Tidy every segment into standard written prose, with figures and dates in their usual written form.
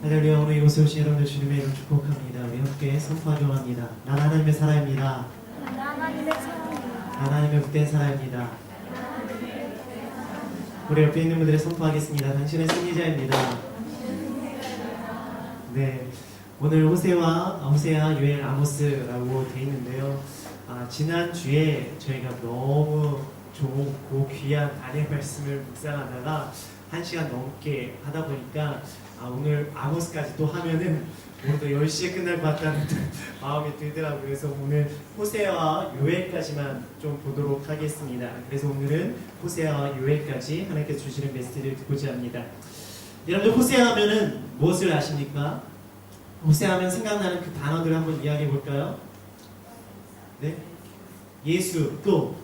할렐루야. 오늘 이곳에 오신 여러분들 주님의 이름 축복합니다. 우리 함께 선포하기로 합니다. 난 하나님의 사람입니다. 하나님의 복된 사람입니다. 우리 옆에 있는 분들의 선포하겠습니다. 당신은 승리자입니다. 네, 오늘 호세아, 요엘, 아모스라고 되어 있는데요. 지난주에 저희가 너무 좋고 귀한 단의 말씀을 묵상하다가 1시간 넘게 하다 보니까 오늘 아모스까지 또 하면은 오늘도 10시에 끝날 것 같다는 마음이 들더라고요. 그래서 오늘 호세아와 요엘까지만 좀 보도록 하겠습니다. 그래서 오늘은 호세아와 요엘까지 하나님께서 주시는 메시지를 듣고자 합니다. 여러분들 호세아 하면은 무엇을 아십니까? 호세아 하면 생각나는 그 단어들을 한번 이야기해 볼까요? 네? 예수, 또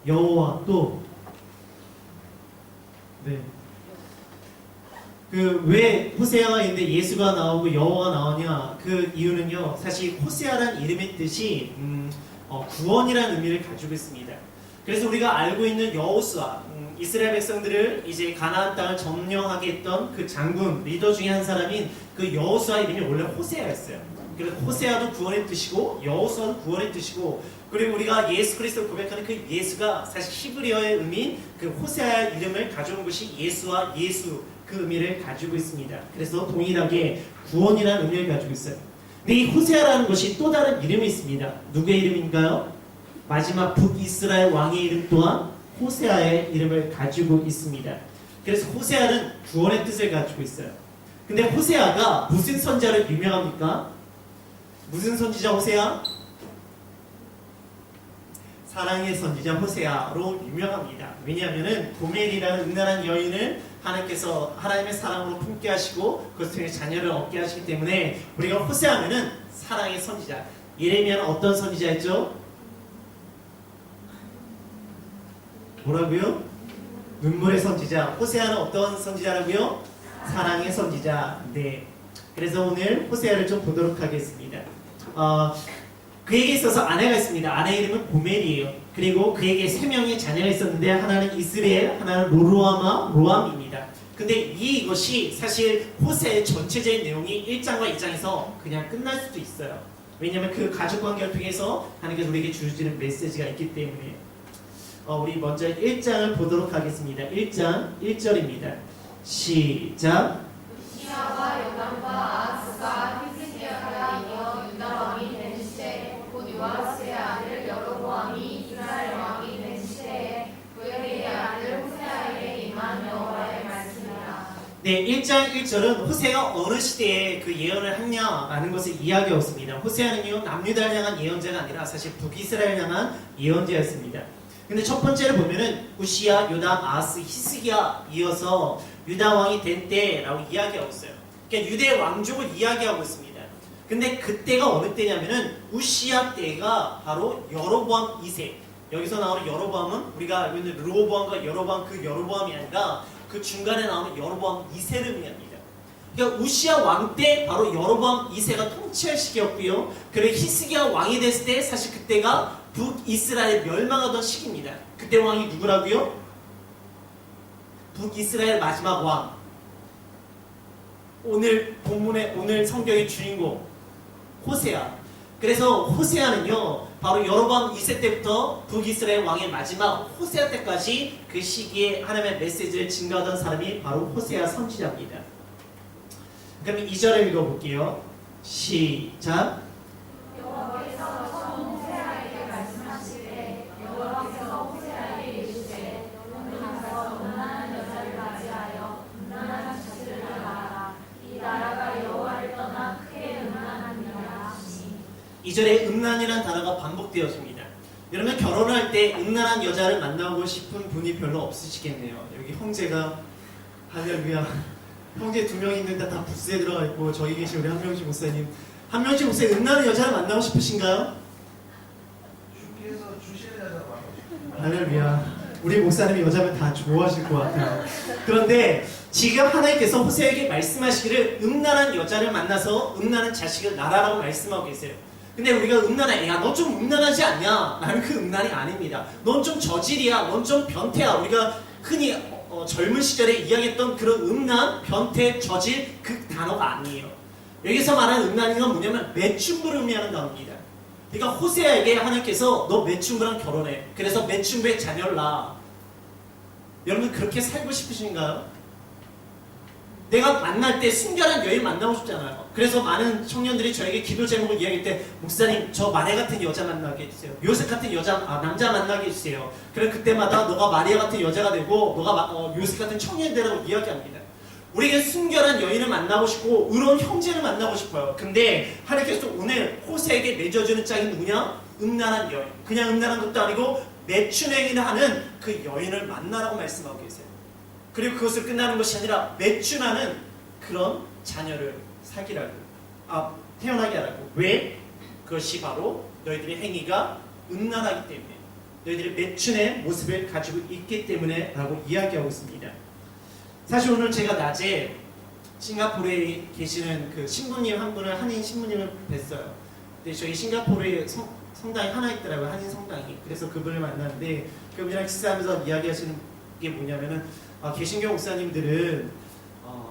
여호와, 또 네. 왜 호세아가 있는데 예수가 나오고 여호와가 나오냐? 그 이유는요, 사실 호세아라는 이름의 뜻이 구원이라는 의미를 가지고 있습니다. 그래서 우리가 알고 있는 여호수아, 이스라엘 백성들을 이제 가나안 땅을 점령하게 했던 그 장군 리더 중에 한 사람인 그 여호수아 이름이 원래 호세아였어요. 그래서 호세아도 구원의 뜻이고 여호수아도 구원의 뜻이고, 그리고 우리가 예수 그리스도를 고백하는 그 예수가 사실 히브리어의 의미인 그 호세아의 이름을 가져온 것이 예수와 예수, 그 의미를 가지고 있습니다. 그래서 동일하게 구원이라는 의미를 가지고 있어요. 근데 이 호세아라는 것이 또 다른 이름이 있습니다. 누구의 이름인가요? 마지막 북이스라엘 왕의 이름 또한 호세아의 이름을 가지고 있습니다. 그래서 호세아는 구원의 뜻을 가지고 있어요. 근데 호세아가 무슨 선지자로 유명합니까? 무슨 선지자 호세아? 사랑의 선지자 호세아로 유명합니다. 왜냐하면 고멜이라는 음란한 여인을 하나님께서 하나님의 사랑으로 품게 하시고 그것을 통해 자녀를 얻게 하시기 때문에 우리가 호세아면은 사랑의 선지자. 예레미야는 어떤 선지자였죠? 뭐라고요? 눈물의 선지자. 호세아는 어떤 선지자라고요? 사랑의 선지자. 네. 그래서 오늘 호세아를 좀 보도록 하겠습니다. 그에게 있어서 아내가 있습니다. 아내 이름은 고멜이에요. 그리고 그에게 3명의 자녀가 있었는데 하나는 이스라엘, 하나는 로암입니다. 근데 이것이 사실 호세의 전체적인 내용이 1장과 2장에서 그냥 끝날 수도 있어요. 왜냐하면 그 가족관계를 통해서 하나님께서 우리에게 주시는 메시지가 있기 때문에 우리 먼저 1장을 보도록 하겠습니다. 1장 1절입니다. 시작. 우시아와 요담과 아하스가 히스기야가 이어 유다 왕이 된 시대 곧 요아스의 아들 여로보암이 이스라엘 왕이 된 시대에 그의 아들 호세아에게 임한 여호와의 말씀이라. 네, 1장 1절은 호세가 어느 시대에 그 예언을 했냐라는 것을 이야기하고 있습니다. 호세아는요, 남유다를 향한 예언자가 아니라 사실 북이스라엘을 향한 예언자였습니다. 근데 첫 번째를 보면은 우시아, 요담, 아하스, 히스기야 이어서 유다 왕이 된 때라고 이야기하고 있어요. 그러니까 유대 왕족을 이야기하고 있습니다. 근데 그때가 어느 때냐면은 우시아 때가 바로 여로보암 2세. 여기서 나오는 여로보암은 우리가 알고 있는 르호보암과 여로보암, 그 여로보암이 아니라 그 중간에 나오는 여로보암 2세를 의미합니다. 그러니까 우시아 왕 때 바로 여로보암 2세가 통치할 시기였고요. 그리고 히스기야 왕이 됐을 때 사실 그때가 북이스라엘 멸망하던 시기입니다. 그때 왕이 누구라고요? 북이스라엘 마지막 왕. 오늘 본문의 오늘 성경의 주인공 호세아. 그래서 호세아는요, 바로 여로보암 2세 때부터 북이스라엘 왕의 마지막 호세아 때까지 그 시기에 하나님의 메시지를 증거하던 사람이 바로 호세아 선지자입니다. 그럼 2절을 읽어볼게요. 시작. 여호와께서 처음 호세아에게 말씀하시되 여호와께서 호세아에게 이르시되 너는 가서 음란한 여자를 맞이하여 음란한 자식을 낳아라. 이 나라가 여호와를 떠나 크게 음란하니라 하시니. 2절에 음란이라는 단어가 반복되었습니다. 여러분 결혼할 때 음란한 여자를 만나고 싶은 분이 별로 없으시겠네요. 여기 형제가 할렐루야. 형제 2명 있는데 다 부스에 들어가 있고 저기 계신 우리 한명식 목사님, 한명식 목사님 음란한 여자를 만나고 싶으신가요? 주께서 주시는 여자가 많으시죠. 할렐루야. 우리 목사님이 여자면 다 좋아하실 것 같아요. 그런데 지금 하나님께서 호세에게 말씀하시기를 음란한 여자를 만나서 음란한 자식을 낳아라고 말씀하고 계세요. 근데 우리가 음란해, 야 너 좀 음란하지 않냐? 라는 그 음란이 아닙니다. 넌 좀 저질이야, 넌 좀 변태야. 우리가 흔히 젊은 시절에 이야기했던 그런 음란, 변태, 저질 그 단어가 아니에요. 여기서 말하는 음란인 건 뭐냐면 매춘부를 의미하는 단어입니다. 그러니까 호세아에게 하나님께서 너 매춘부랑 결혼해. 그래서 매춘부의 자녀를 낳아. 여러분 그렇게 살고 싶으신가요? 내가 만날 때 순결한 여인 만나고 싶잖아요. 그래서 많은 청년들이 저에게 기도 제목을 이야기할 때 목사님 저 마리아 같은 여자 만나게 해주세요. 요셉 같은 남자 만나게 해주세요. 그래 그때마다 너가 마리아 같은 여자가 되고 너가 요셉 같은 청년이 되라고 이야기합니다. 우리에게 순결한 여인을 만나고 싶고 의로운 형제를 만나고 싶어요. 근데 하나님께서 오늘 호세에게 맺어주는 짝이 누구냐? 음란한 여인. 그냥 음란한 것도 아니고 매춘행위를 하는 그 여인을 만나라고 말씀하고 계세요. 그리고 그것을 끝나는 것이 아니라 매춘하는 그런 자녀를 태어나게 하라고. 왜? 그것이 바로 너희들의 행위가 음란하기 때문에, 너희들이 매춘의 모습을 가지고 있기 때문에 라고 이야기하고 있습니다. 사실 오늘 제가 낮에 싱가포르에 계시는 그 신부님 한 분을, 한인 신부님을 뵀어요. 근데 저희 싱가포르에 성당이 하나 있더라고요. 한인 성당이. 그래서 그분을 만났는데 그분이랑 식사하면서 이야기하시는 게 뭐냐면은 개신교 목사님들은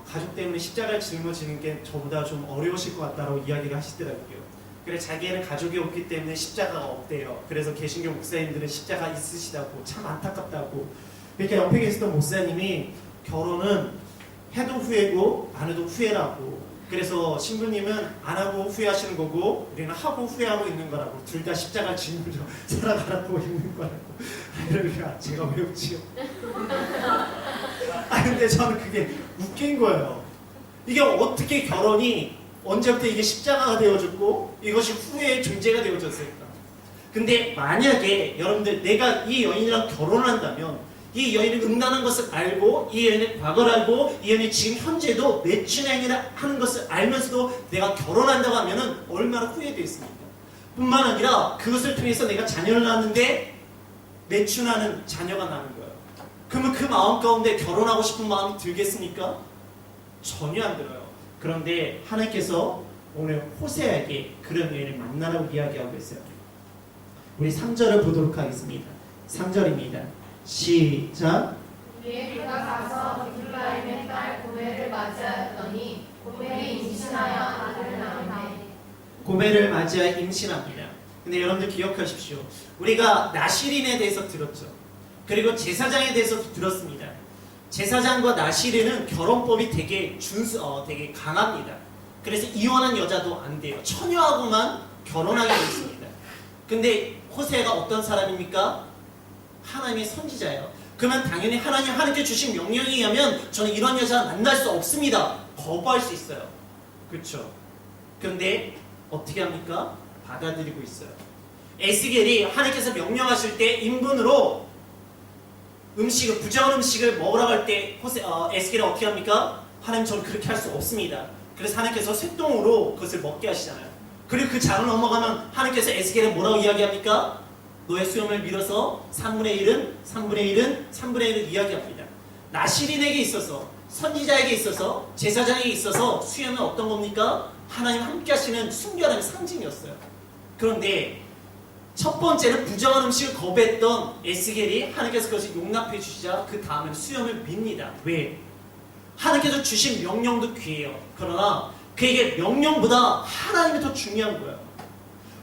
가족 때문에 십자가를 짊어지는 게 저보다 좀 어려우실 것 같다라고 이야기를 하시더라고요. 그래 자기는 가족이 없기 때문에 십자가가 없대요. 그래서 개신교 목사님들은 십자가 있으시다고, 참 안타깝다고. 이렇게 옆에 계시던 목사님이 결혼은 해도 후회고 안 해도 후회라고. 그래서 신부님은 안 하고 후회하시는 거고 우리는 하고 후회하고 있는 거라고. 둘 다 십자가를 짊어져 살아가라고 있는 거라고. 그러니까 제가 왜 웃지요? 근데 저는 그게 웃긴 거예요. 이게 어떻게 결혼이 언제부터 이게 십자가가 되어졌고 이것이 후회의 존재가 되어졌을까? 근데 만약에 여러분들 내가 이 여인이랑 결혼을 한다면 이 여인이 음란한 것을 알고 이 여인의 과거를 알고 이 여인이 지금 현재도 매춘행위를 하는 것을 알면서도 내가 결혼한다고 하면은 얼마나 후회되겠습니까? 뿐만 아니라 그것을 통해서 내가 자녀를 낳았는데 매춘하는 자녀가 나는 거예요. 그러면 그 마음 가운데 결혼하고 싶은 마음이 들겠습니까? 전혀 안 들어요. 그런데 하나님께서 오늘 호세아에게 그런 여인을 만나라고 이야기하고 있어요. 우리 3절을 보도록 하겠습니다. 3절입니다. 시작. 이에 그가 가서 디블라임의 딸 고멜을 맞이하였더니 고멜이 임신하여 아들을 낳았네. 고멜을 맞이하여 임신합니다. 근데 여러분들 기억하십시오. 우리가 나실인에 대해서 들었죠. 그리고 제사장에 대해서도 들었습니다. 제사장과 나실인은 결혼법이 되게 되게 강합니다. 그래서 이혼한 여자도 안 돼요. 처녀하고만 결혼하게 되어 있습니다. 근데 호세아가 어떤 사람입니까? 하나님의 선지자예요. 그러면 당연히 하나님께 주신 명령에 의하면 저는 이런 여자 만날 수 없습니다. 거부할 수 있어요. 그렇죠? 그런데 어떻게 합니까? 받아들이고 있어요. 에스겔이 하나님께서 명령하실 때 인분으로 부정한 음식을 먹으라고 할 때 에스겔이 어떻게 합니까? 하나님 저는 그렇게 할 수 없습니다. 그래서 하나님께서 쇠똥으로 그것을 먹게 하시잖아요. 그리고 그 장을 넘어가면 하나님께서 에스겔에 뭐라고 이야기합니까? 너의 수염을 밀어서 3분의 1은 3분의 1은 3분의 1을 이야기합니다. 나실인에게 있어서 선지자에게 있어서 제사장에게 있어서 수염은 어떤 겁니까? 하나님 함께 하시는 순결함의 상징이었어요. 그런데 첫 번째는 부정한 음식을 거부했던 에스겔이 하나님께서 그것을 용납해 주시자 그 다음에는 수염을 밉니다. 왜? 하나님께서 주신 명령도 귀해요. 그러나 그에게 명령보다 하나님이 더 중요한 거예요.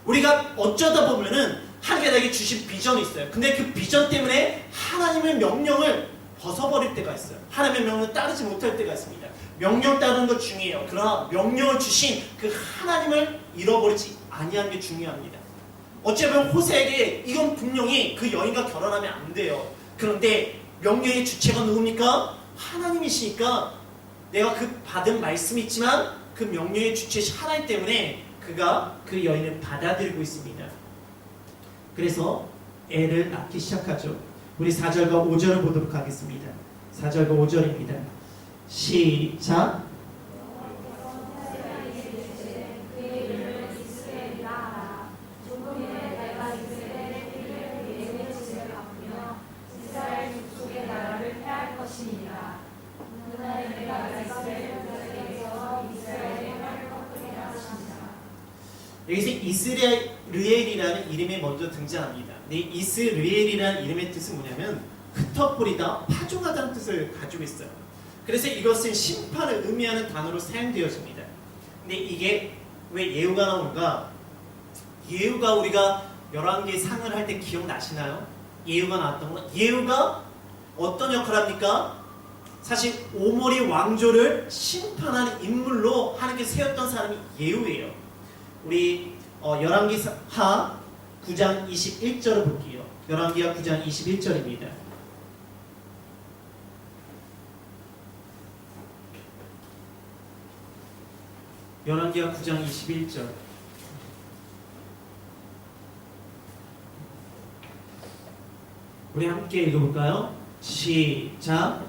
우리가 어쩌다 보면은 하나님께 주신 비전이 있어요. 근데 그 비전 때문에 하나님의 명령을 벗어버릴 때가 있어요. 하나님의 명령을 따르지 못할 때가 있습니다. 명령 따르는 거 중요해요. 그러나 명령을 주신 그 하나님을 잃어버리지 아니하는 게 중요합니다. 어쩌면 호세에게 이건 분명히 그 여인과 결혼하면 안 돼요. 그런데 명령의 주체가 누굽니까? 하나님이시니까 내가 그 받은 말씀이 있지만 그 명령의 주체이신 하나님 때문에 그가 그 여인을 받아들이고 있습니다. 그래서 애를 낳기 시작하죠. 우리 4절과 5절을 보도록 하겠습니다. 4절과 5절입니다. 시작. 여기서 이스라엘이라는 이름이 먼저 등장합니다. 근데 이스라엘이라는 이름의 뜻은 뭐냐면 흩어뿌리다, 파종하다는 뜻을 가지고 있어요. 그래서 이것은 심판을 의미하는 단어로 사용되어집니다. 근데 이게 왜 예후가 나오는가? 예후가 우리가 11개 상을 할 때 기억나시나요? 예후가 나왔던 거. 예후가 어떤 역할을 합니까? 사실 오모리 왕조를 심판하는 인물로 하나님께 세웠던 사람이 예후예요. 우리 열왕기하 9장 21절을 볼게요. 열왕기하 9장 21절입니다. 열왕기하 9장 21절. 우리 함께 읽어볼까요? 시작.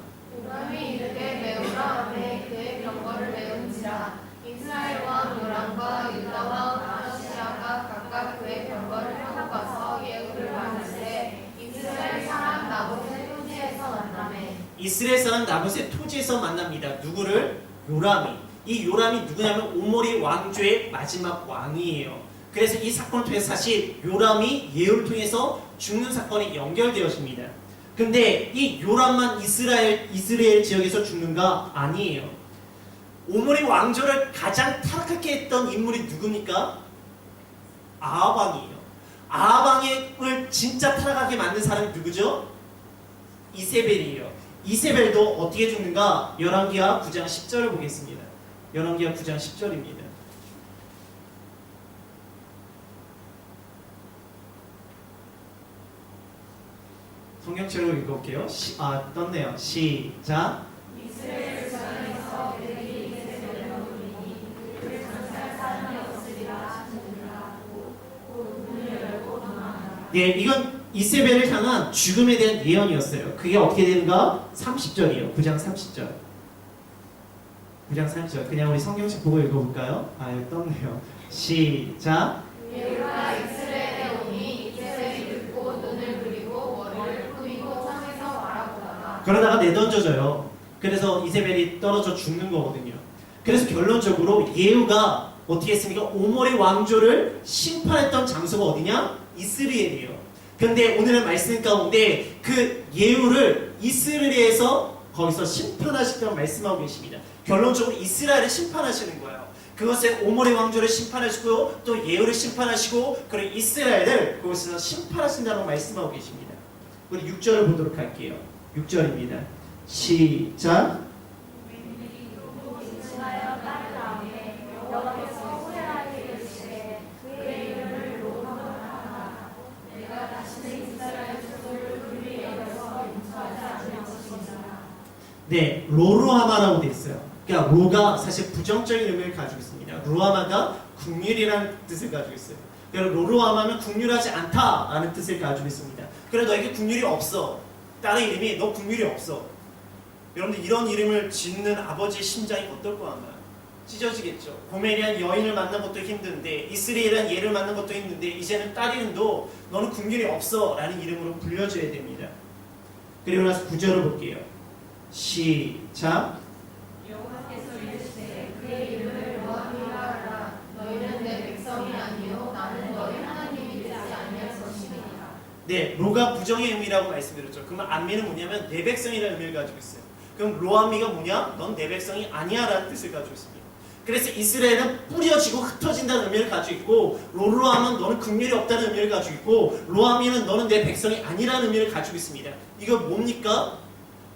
요람이 이르되 메우라 하매 그의 병거를 메운지라. 이스라엘 왕 요람과 유다 왕 아하시야가 각각 그의 병거를 타고 가서 예후를 만나되 이스라엘 사람 나봇의 토지에서 만나매. 이스라엘 사람 나봇의 토지에서 만납니다. 누구를? 요람이. 이 요람이 누구냐면 오모리 왕조의 마지막 왕이에요. 그래서 이 사건을 통해서 사실 요람이 예후를 통해서 죽는 사건이 연결되어집니다. 근데 이 요람만 이스라엘 지역에서 죽는가? 아니에요. 오모리 왕조를 가장 타락하게 했던 인물이 누굽니까? 아합 왕이에요. 아합 왕을 진짜 타락하게 만든 사람이 누구죠? 이세벨이에요. 이세벨도 어떻게 죽는가? 열왕기하 9장 10절을 보겠습니다. 열왕기하 9장 10절입니다. 성경책으로 읽어볼게요. 떴네요. 시작. 이스라엘 전에서 그들이 이세벨을 부르니 그를 전사할 사람이 없으리라 하고 곧 문을 열고 도망하더라. 네, 이건 이세벨을 향한 죽음에 대한 예언이었어요. 그게 어떻게 되는가? 30절이에요. 9장 30절. 9장 30절. 그냥 우리 성경책 보고 읽어볼까요? 여기 떴네요. 시작. 예후가 이스라엘에 오니 이세벨이 듣고 눈을 그리고 머리를 꾸미고 창에서 바라보다가 그러다가 내던져져요. 그래서 이세벨이 떨어져 죽는 거거든요. 그래서 결론적으로 예후가 어떻게 했습니까? 오모리 왕조를 심판했던 장소가 어디냐? 이스라엘이에요. 그런데 오늘의 말씀 가운데 그 예후를 이스라엘에서 거기서 심판하시다고 말씀하고 계십니다. 결론적으로 이스라엘을 심판하시는 거예요. 그것에 오모리 왕조를 심판하시고 또 예후를 심판하시고 그리고 이스라엘을 그곳에서 심판하신다고 말씀하고 계십니다. 우리 6절을 보도록 할게요. 6절입니다. 시작. 인하여 딸을 낳으매 여호와께서 호세아에게 이르시되 그의 이름을 로하마라. 내가 다시는 이스라엘 족속을 불리 여겨서 용서하지 않을 것이니라. 네, 로루하마라고 되어 있어요. 그러니까 로가 사실 부정적인 의미를 가지고 있습니다. 루하마가 국률이라는 뜻을 가지고 있어요. 그러니까 로루하마는 국률하지 않다라는 뜻을 가지고 있습니다. 그래 너에게 국률이 없어. 딸의 이름이 너 국률이 없어. 여러분들 이런 이름을 짓는 아버지의 심장이 어떨 거 아마요? 찢어지겠죠. 고멜이란 여인을 만난 것도 힘든데 이스라엘이란 얘를 만난 것도 힘든데 이제는 딸 이름도 너는 국률이 없어 라는 이름으로 불려줘야 됩니다. 그리고 나서 9절을 볼게요. 시작. 여호와께서 이르시되 그의 이름을 로함이라 하라. 너희는 내 백성이 아니요 나는 너희 하나님이 되지 아니할 것이니라. 네, 로가 부정의 의미라고 말씀드렸죠. 그러면 안미는 뭐냐면 내 백성이라는 의미를 가지고 있어요. 그럼 로함미가 뭐냐? 넌 내 백성이 아니야 라는 뜻을 가지고 있습니다. 그래서 이스라엘은 뿌려지고 흩어진다는 의미를 가지고 있고 로루함은 너는 국률이 없다는 의미를 가지고 있고 로함미는 너는 내 백성이 아니라는 의미를 가지고 있습니다. 이거 뭡니까?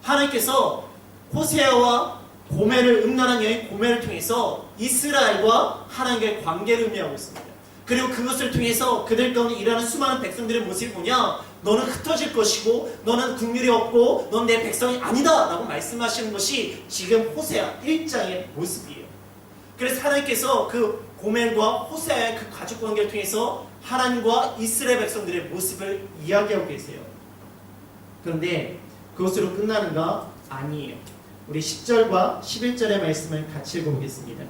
하나님께서 호세아와 고멜을 음란한 여인 고멜을 통해서 이스라엘과 하나님과의 관계를 의미하고 있습니다. 그리고 그것을 통해서 그들 가운데 일하는 수많은 백성들의 모습이 뭐냐? 너는 흩어질 것이고 너는 국률이 없고 넌 내 백성이 아니다 라고 말씀하시는 것이 지금 호세아 1장의 모습이에요. 그래서 하나님께서 그 고멜과 호세아의 그 가족 관계를 통해서 하나님과 이스라엘 백성들의 모습을 이야기하고 계세요. 그런데 그것으로 끝나는가? 아니에요. 우리 10절과 11절의 말씀을 같이 읽어보겠습니다.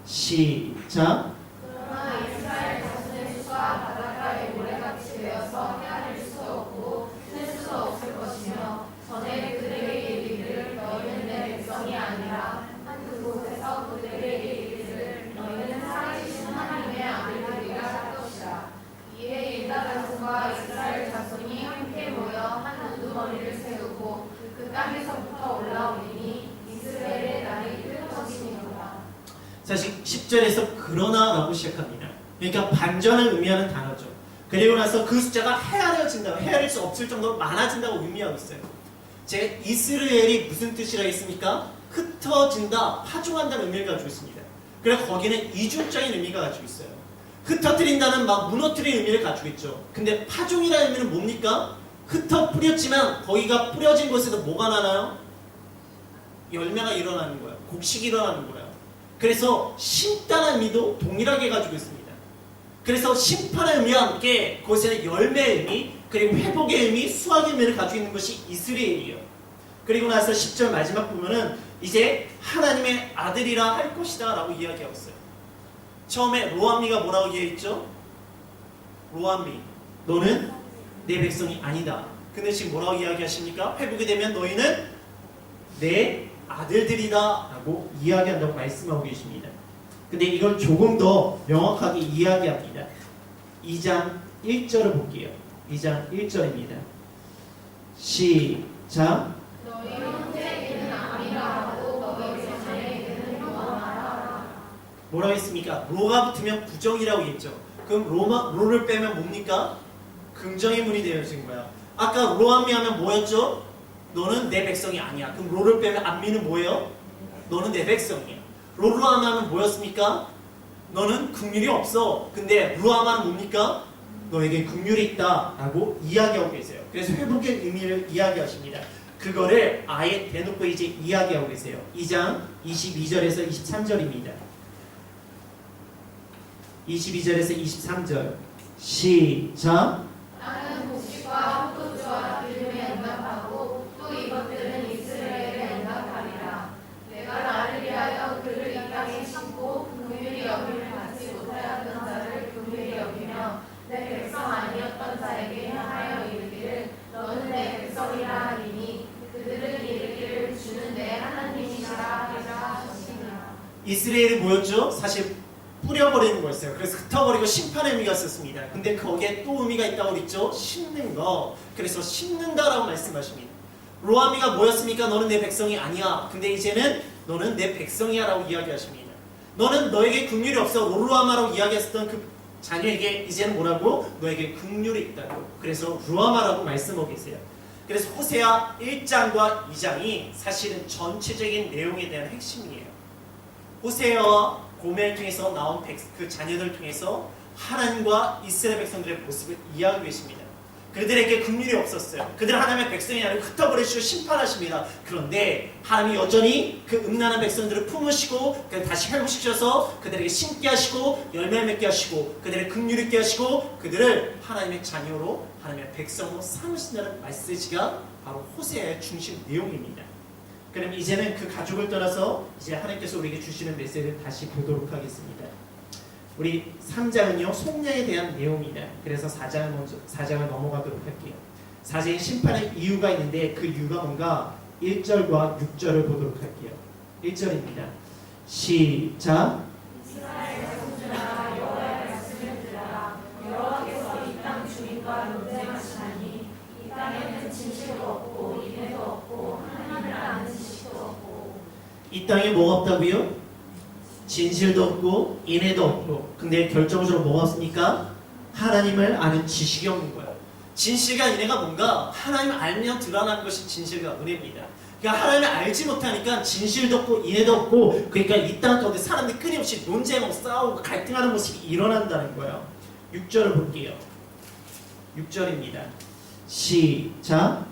시작. 그러나 이스라엘 자손의 수가 바닷가의 모래같이 되어서 헤아릴 수 없고 쓸 수 없을 것이며 전에 그들에게 이르기를 너희는 내 백성이 아니라 한 그곳에서 그들에게 이르기를 너희는 살아계신 하나님의 아들들이라 할 것이라. 이에 유다 자손과 이스라엘 자손이 함께 모여 한 우두머리를 세우고 10절에서 그러나라고 시작합니다. 그러니까 반전을 의미하는 단어죠. 그리고 나서 그 숫자가 헤아려진다고, 헤아릴 수 없을 정도로 많아진다고 의미하고 있어요. 제가 이스라엘이 무슨 뜻이라 했습니까? 흩어진다, 파종한다는 의미를 가지고 있습니다. 그래서 거기는 이중적인 의미가 가지고 있어요. 흩어뜨린다는 막 무너뜨리는 의미를 가지고 있죠. 근데 파종이라는 의미는 뭡니까? 흩어 뿌렸지만 거기가 뿌려진 곳에서 뭐가 나나요? 열매가 일어나는 거예요. 곡식이 일어나는 거예요. 그래서 심다는 의미도 동일하게 가지고 있습니다. 그래서 심판의 의미와 함께 그곳에는 열매의 의미, 그리고 회복의 의미, 수확의 의미를 가지고 있는 것이 이스라엘이에요. 그리고 나서 10절 마지막 보면은 이제 하나님의 아들이라 할 것이다 라고 이야기하고 있어요. 처음에 로암미가 뭐라고 얘기했죠? 로암미, 너는 내 백성이 아니다. 근데 지금 뭐라고 이야기하십니까? 회복이 되면 너희는 내 아들들이다 라고 이야기한다고 말씀하고 계십니다. 근데 이걸 조금 더 명확하게 이야기합니다. 2장 1절을 볼게요. 2장 1절입니다. 시작. 너희 형제에게는 아미라 하고 너희 자녀에게는 로아라. 뭐라고 했습니까? 로가 붙으면 부정이라고 했죠. 그럼 로를 빼면 뭡니까? 긍정의 문이 되어진 거야. 아까 로암미 하면 뭐였죠? 너는 내 백성이 아니야. 그럼 로를 빼면 암미는 뭐예요? 너는 내 백성이야. 로루아마 하면 뭐였습니까? 너는 긍휼이 없어. 근데 루아마는 뭡니까? 너에게 긍휼이 있다 라고 이야기하고 계세요. 그래서 회복의 의미를 이야기하십니다. 그거를 아예 대놓고 이제 이야기하고 계세요. 2장 22절에서 23절입니다. 22절에서 23절 시작. 나는 곡식과 포도주와 기름에 응답하고 또 이것들은 이스라엘에 응답하리라. 내가 나를 위하여 그를 이 땅에 심고 긍휼히 여김을 받지 못하였던 자를 긍휼히 여기며 내 백성 아니었던 자에게 향하여 이르기를 너는 내 백성이라 하리니 그들은 이르기를 주는 내 하나님이시라 하리라 하시니라. 이스라엘이 뭐였죠? 사실 뿌려버리는 거였어요. 그래서 흩어버리고 심판의 의미가 있었습니다. 근데 거기에 또 의미가 있다고 그랬죠? 심는 거. 그래서 심는다라고 말씀하십니다. 로아미가 뭐였습니까? 너는 내 백성이 아니야. 근데 이제는 너는 내 백성이야 라고 이야기하십니다. 너는 너에게 긍휼이 없어. 로루아마라고 이야기했었던 그 자녀에게 이제는 뭐라고? 너에게 긍휼이 있다고. 그래서 루아마라고 말씀하고 계세요. 그래서 호세아 1장과 2장이 사실은 전체적인 내용에 대한 핵심이에요. 호세아와 고멜을 통해서 나온 그 자녀들을 통해서 하나님과 이스라엘 백성들의 모습을 이해하고 계십니다. 그들에게 긍휼이 없었어요. 그들은 하나님의 백성이 아니고 흩어버리시고 심판하십니다. 그런데 하나님이 여전히 그 음란한 백성들을 품으시고 다시 회복시켜서 그들에게 심게 하시고 열매를 맺게 하시고 그들의 긍휼 있게 하시고 그들을 하나님의 자녀로 하나님의 백성으로 삼으신다는 메시지가 바로 호세아의 중심 내용입니다. 그럼 이제는 그 가족을 떠나서 이제 하나님께서 우리에게 주시는 메시지를 다시 보도록 하겠습니다. 우리 3장은요 속량에 대한 내용입니다. 그래서 4장을 넘어가도록 할게요. 4장에 심판의 이유가 있는데 그 이유가 뭔가 1절과 6절을 보도록 할게요. 1절입니다. 시작. 이스라엘 자손들아 여호와의 말씀을 들으라. 여호와께서 이 땅 주민과 논쟁하시나니 이 땅에는 진실도 없고 인애도 없고 하나님을 아는 지식도 없고. 이 땅에 뭐가 없다고요? 진실도 없고 인애도 없고. 근데 결정적으로 뭐가 없습니까? 하나님을 아는 지식이 없는 거예요. 진실과 인애가 뭔가 하나님을 알면 드러나는 것이 진실과 은혜입니다. 그러니까 하나님을 알지 못하니까 진실도 없고 인애도 없고, 그러니까 이 땅 가운데 사람들이 끊임없이 논쟁하고 싸우고 갈등하는 모습이 일어난다는 거예요. 6절을 볼게요. 6절입니다. 시작.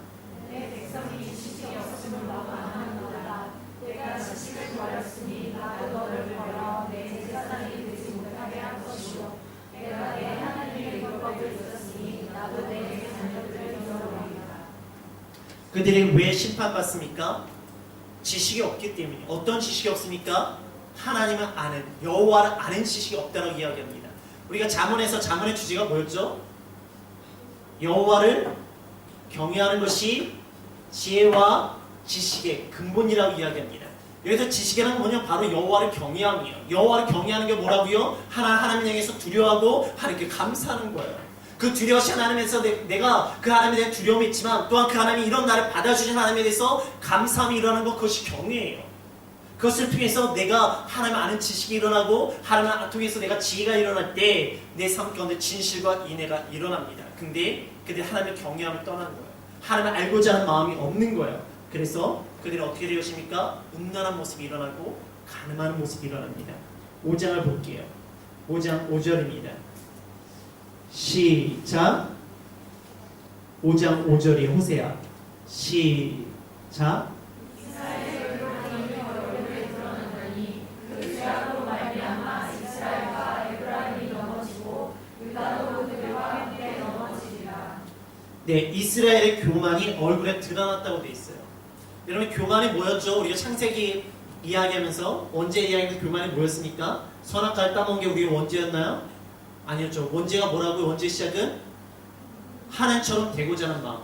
내 백성이 지식이 없음을 너가 아는도다. 내가 지식을 버렸으니 나도 너를 버려 내 제사장이 되지 못하게 할 것이요 내가 내 하나님의 율법을 잊었으니 나도 내 자녀들을 잃어버리리라. 그들이 왜 심판받습니까? 지식이 없기 때문에. 어떤 지식이 없습니까? 하나님을 아는, 여호와를 아는 지식이 없다고 이야기합니다. 우리가 잠언에서 잠언의 주제가 뭐였죠? 여호와를 경외하는 것이 지혜와 지식의 근본이라고 이야기합니다. 여기서 지식이라는 건 뭐냐? 바로 여호와를 경외함이에요. 여호와를 경외하는 게 뭐라고요? 하나님 향해서 두려워하고 하나님께 감사하는 거예요. 그 두려우신 하나님에서 내가 그 하나님에 대한 두려움이 있지만 또한 그 하나님이 이런 나를 받아주신 하나님에 대해서 감사함이 일어나는 것, 그것이 경외예요. 그것을 통해서 내가 하나님 아는 지식이 일어나고 하나님 통해서 내가 지혜가 일어날 때 내 삶 가운데 진실과 인애가 일어납니다. 근데 그들이 하나님의 경외함을 떠난 거예요. 하나님을 알고자 하는 마음이 없는 거예요. 그래서 그들이 어떻게 되었습니까? 음란한 모습이 일어나고 가늠하는 모습이 일어납니다. 5장을 볼게요. 5장 5절입니다. 시작. 5장 5절이 호세아. 시작. 네, 이스라엘의 교만이 얼굴에 드러났다고 돼 있어요. 여러분, 교만이 뭐였죠? 우리가 창세기 이야기하면서 언제 이야기하면서 교만이 뭐였습니까? 선악과를 따먹은 게 우리의 원죄였나요? 아니었죠. 원죄가 뭐라고요? 원죄 시작은 하나님처럼 되고자 하는 마음.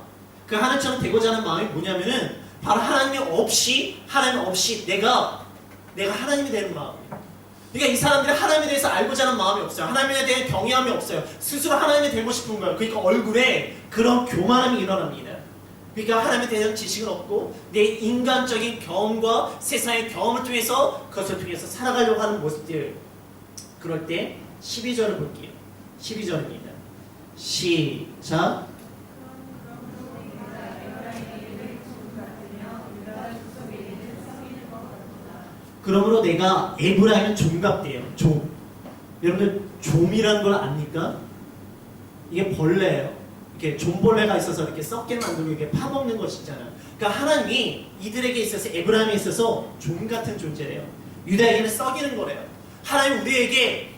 그 하나님처럼 되고자 하는 마음이 뭐냐면은 바로 하나님 없이 내가 하나님이 되는 마음이에요. 그러니까 이 사람들이 하나님에 대해서 알고자 하는 마음이 없어요. 하나님에 대한 경외함이 없어요. 스스로 하나님이 되고 싶은 거예요. 그러니까 얼굴에 그런 교만함이 일어납니다. 그러니까 하나님에 대한 지식은 없고 내 인간적인 경험과 세상의 경험을 통해서 그것을 통해서 살아가려고 하는 모습들. 그럴 때 12절을 볼게요. 12절입니다. 시작. 그러므로 내가 에브라임은 좀 같대요. 좀. 여러분들 좀이라는 걸 압니까? 이게 벌레예요. 이렇게 좀벌레가 있어서 이렇게 썩게 만들고 이렇게 파먹는 것이잖아요. 그러니까 하나님이 이들에게 있어서 에브라임에 있어서 좀 같은 존재래요. 유다에게는 썩이는 거래요. 하나님 우리에게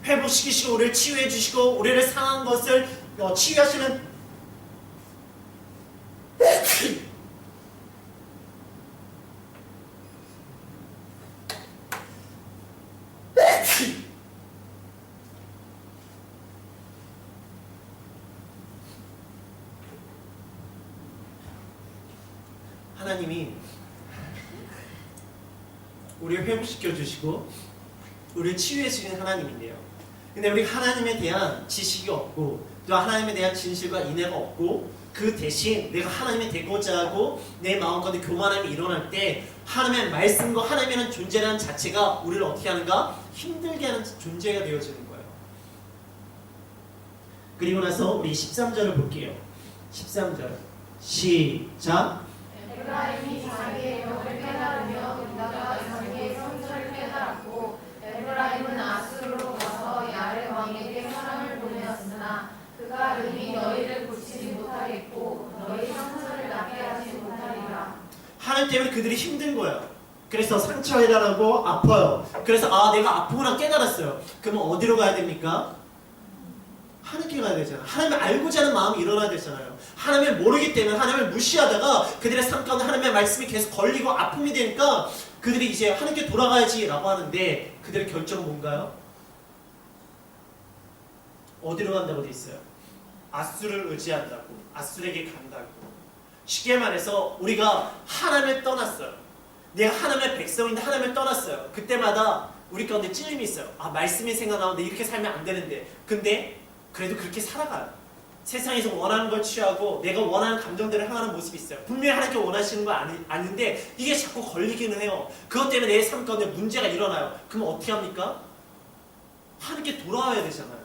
회복시키시고 우리를 치유해 주시고 우리를 상한 것을 치유하시는 하나님이 우리를 회복시켜 주시고 우리를 치유해 주시는 하나님인데요. 근데 우리 하나님에 대한 지식이 없고 또 하나님에 대한 진실과 인애가 없고 그 대신 내가 하나님이 되고자 하고 내 마음 가운데 교만함이 일어날 때 하나님의 말씀과 하나님이라는 존재라는 자체가 우리를 어떻게 하는가? 힘들게 하는 존재가 되어지는 거예요. 그리고 나서 우리 13절을 볼게요. 13절 시작. 에브라임이 자기의 병을 깨달으며 유다가 자기의 상처를 깨달았고 에브라임은 아수르로 가서 야레 왕에게 사람을 보내었으나 그가 이미 너희를 고치지 못하겠고 너희 상처를 낫게 하지 못하리라. 하나님 때문에 그들이 힘든 거예요. 그래서 상처가 일어나고 아파요. 그래서 내가 아프구나 깨달았어요. 그러면 어디로 가야 됩니까? 하나님께 가야 되잖아요. 하나님을 알고자 하는 마음이 일어나야 되잖아요. 하나님을 모르기 때문에 하나님을 무시하다가 그들의 삶 가운데 하나님의 말씀이 계속 걸리고 아픔이 되니까 그들이 이제 하나님께 돌아가야지 라고 하는데 그들의 결정은 뭔가요? 어디로 간다고 돼 있어요? 아수를 의지한다고. 아수르에게 간다고. 쉽게 말해서 우리가 하나님을 떠났어요. 내가 하나님의 백성인데 하나님을 떠났어요. 그때마다 우리 가운데 찔림이 있어요. 말씀이 생각나는데 이렇게 살면 안 되는데. 근데 그래도 그렇게 살아가요. 세상에서 원하는 걸 취하고 내가 원하는 감정대로 향하는 모습이 있어요. 분명히 하나님께 원하시는 거 아닌데 이게 자꾸 걸리기는 해요. 그것 때문에 내 삶 가운데 문제가 일어나요. 그럼 어떻게 합니까? 하나님께 돌아와야 되잖아요.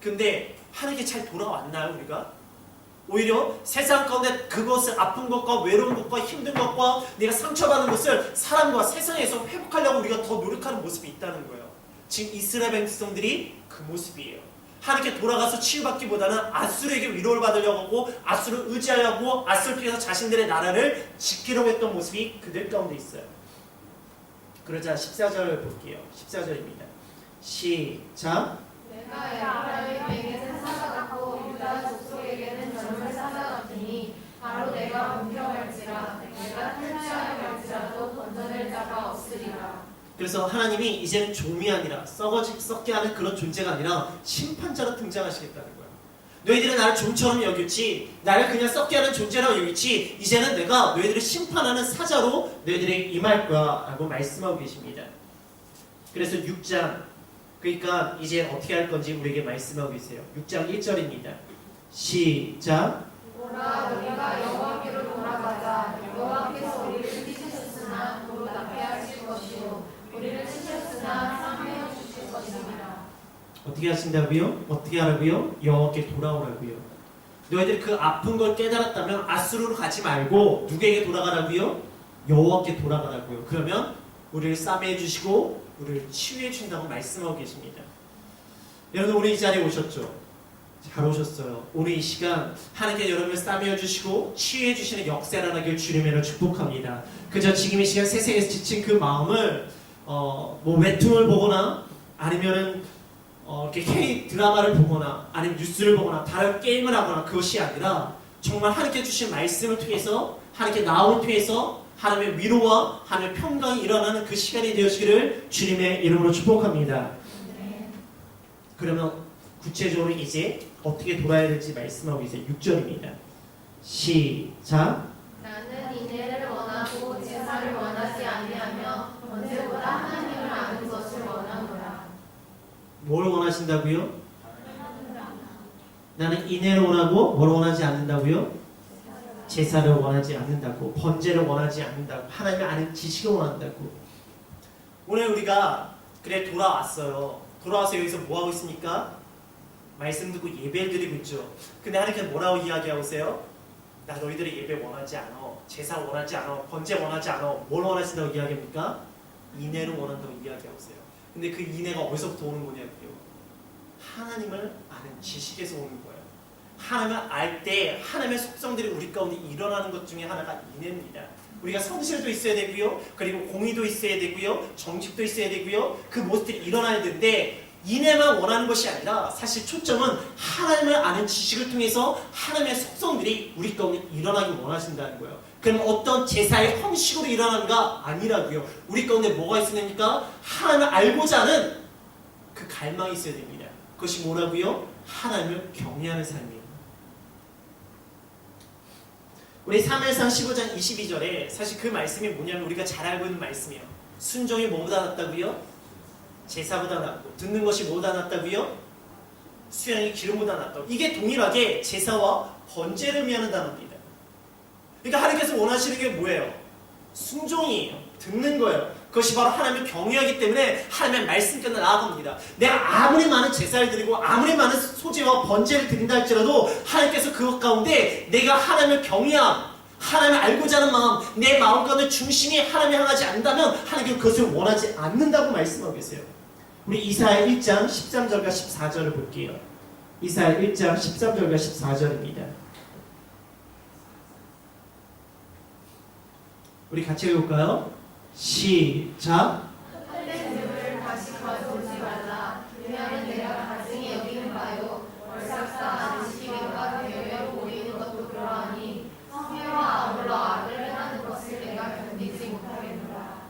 근데 하나님께 잘 돌아왔나요, 우리가? 오히려 세상 가운데 그것을 아픈 것과 외로운 것과 힘든 것과 내가 상처받는 것을 사람과 세상에서 회복하려고 우리가 더 노력하는 모습이 있다는 거예요. 지금 이스라엘 백성들이 그 모습이에요. 하나님께 돌아가서 치유받기보다는 아수르에게 위로를 받으려고 하고 아수르를 의지하려고 아수르를 통해서 자신들의 나라를 지키려고 했던 모습이 그들 가운데 있어요. 그러자 14절 볼게요. 14절입니다. 시작. 내가 에브라임에게는 사자 같고 유다 족속에게는 젊은 사자 같으니 바로 내가 공격할지라 내가 탈취하여 갈지라도 건져낼 자가 없으리라. 그래서 하나님이 이제는 좀이 아니라 썩게 하는 그런 존재가 아니라 심판자로 등장하시겠다는 거예요. 너희들은 나를 좀처럼 여겼지, 나를 그냥 썩게 하는 존재라고 여겼지, 이제는 내가 너희들을 심판하는 사자로 너희들에게 임할 거야 라고 말씀하고 계십니다. 그래서 6장, 그러니까 이제 어떻게 할 건지 우리에게 말씀하고 계세요. 6장 1절입니다. 시작. 오라 우리가 여호와께로 돌아가자. 여호와께서 우리를 찢으셨으나 도로 낫게 하실 것이라. 어떻게 하신다고요? 어떻게 하라고요? 여호와께 돌아오라고요. 너희들이 그 아픈 걸 깨달았다면 아수르로 가지 말고 누구에게 돌아가라고요? 여호와께 돌아가라고요. 그러면 우리를 싸매해 주시고 우리를 치유해 준다고 말씀하고 계십니다. 여러분 오늘 이 자리에 오셨죠? 잘 오셨어요. 오늘 이 시간 하나님께 여러분을 싸매어 주시고 치유해 주시는 역사를 하나길 주님으로 축복합니다. 그저 지금 이 시간 세상에서 지친 그 마음을 뭐 웹툰을 보거나 아니면은 이렇게 K 드라마를 보거나 아니면 뉴스를 보거나 다른 게임을 하거나 그것이 아니라 정말 하나님께 주신 말씀을 통해서 하나님께 나옴을 통해서 하나님의 위로와 하나님의 평강이 일어나는 그 시간이 되어지기를 주님의 이름으로 축복합니다. 그러면 구체적으로 이제 어떻게 돌아야 될지 말씀하고 이제 6절입니다. 시작. 나는 인애를 원하고 제사를 원하지 아니하며 언제보다 하나님을 아는 것을 원하노라. 뭘 원하신다고요? 나는 인애를 원하고 뭘 원하지 않는다고요? 제사를 원하지 않는다고, 번제를 원하지 않는다고, 하나님을 아는 지식을 원한다고. 오늘 우리가 그래 돌아왔어요. 돌아와서 여기서 뭐 하고 있습니까? 말씀 듣고 예배를 드리고 있죠. 근데 하나님께서 뭐라고 이야기하고 있어요? 나 너희들의 예배 원하지 않아, 제사 원하지 않아, 번제 원하지 않아. 뭘 원하신다고 이야기합니까? 인애를 원한다고 이야기하고 있어요. 근데 그 인애가 어디서부터 오는 거냐고요? 하나님을 아는 지식에서 오는 거예요. 하나님을 알 때 하나님의 속성들이 우리 가운데 일어나는 것 중에 하나가 인애입니다. 우리가 성실도 있어야 되고요, 그리고 공의도 있어야 되고요, 정직도 있어야 되고요, 그 모습들이 일어나야 되는데 인애만 원하는 것이 아니라 사실 초점은 하나님을 아는 지식을 통해서 하나님의 속성들이 우리 가운데 일어나기 원하신다는 거예요. 그럼 어떤 제사의 형식으로 일어나는가 아니라고요. 우리 가운데 뭐가 있어야 됩니까? 하나님을 알고자 하는 그 갈망이 있어야 됩니다. 그것이 뭐라고요? 하나님을 경외하는 삶이에요. 우리 사무엘상 15장 22절에 사실 그 말씀이 뭐냐면 우리가 잘 알고 있는 말씀이에요. 순종이 뭐보다 낫다고요? 제사보다 낫고, 듣는 것이 뭐보다 낫다고요? 수양이 기름보다 낫다고. 이게 동일하게 제사와 번제를 의미하는 단어입니다. 그러니까 하나님께서 원하시는 게 뭐예요? 순종이에요. 듣는 거예요. 그것이 바로 하나님을 경외하기 때문에 하나님의 말씀께서 나아갑니다. 내가 아무리 많은 제사를 드리고 아무리 많은 소제와 번제를 드린다 할지라도 하나님께서 그것 가운데 내가 하나님을 경외함, 하나님을 알고자 하는 마음, 내 마음 가운데 중심이 하나님을 향하지 않는다면 하나님께서 그것을 원하지 않는다고 말씀하고 계세요. 우리 이사야 1장 13절과 14절을 볼게요. 이사야 1장 13절과 14절입니다. 우리 같이 읽을까요? 시작. 헛된 재물을 다시 가져오지 말라. 왜냐하면 내가 가증히 여기는 바요. 월삭사 안식일과 대회로 모이는 것도 그러하니 성회와 아울러 악을 행하는 것을 내가 견디지 못하겠노라.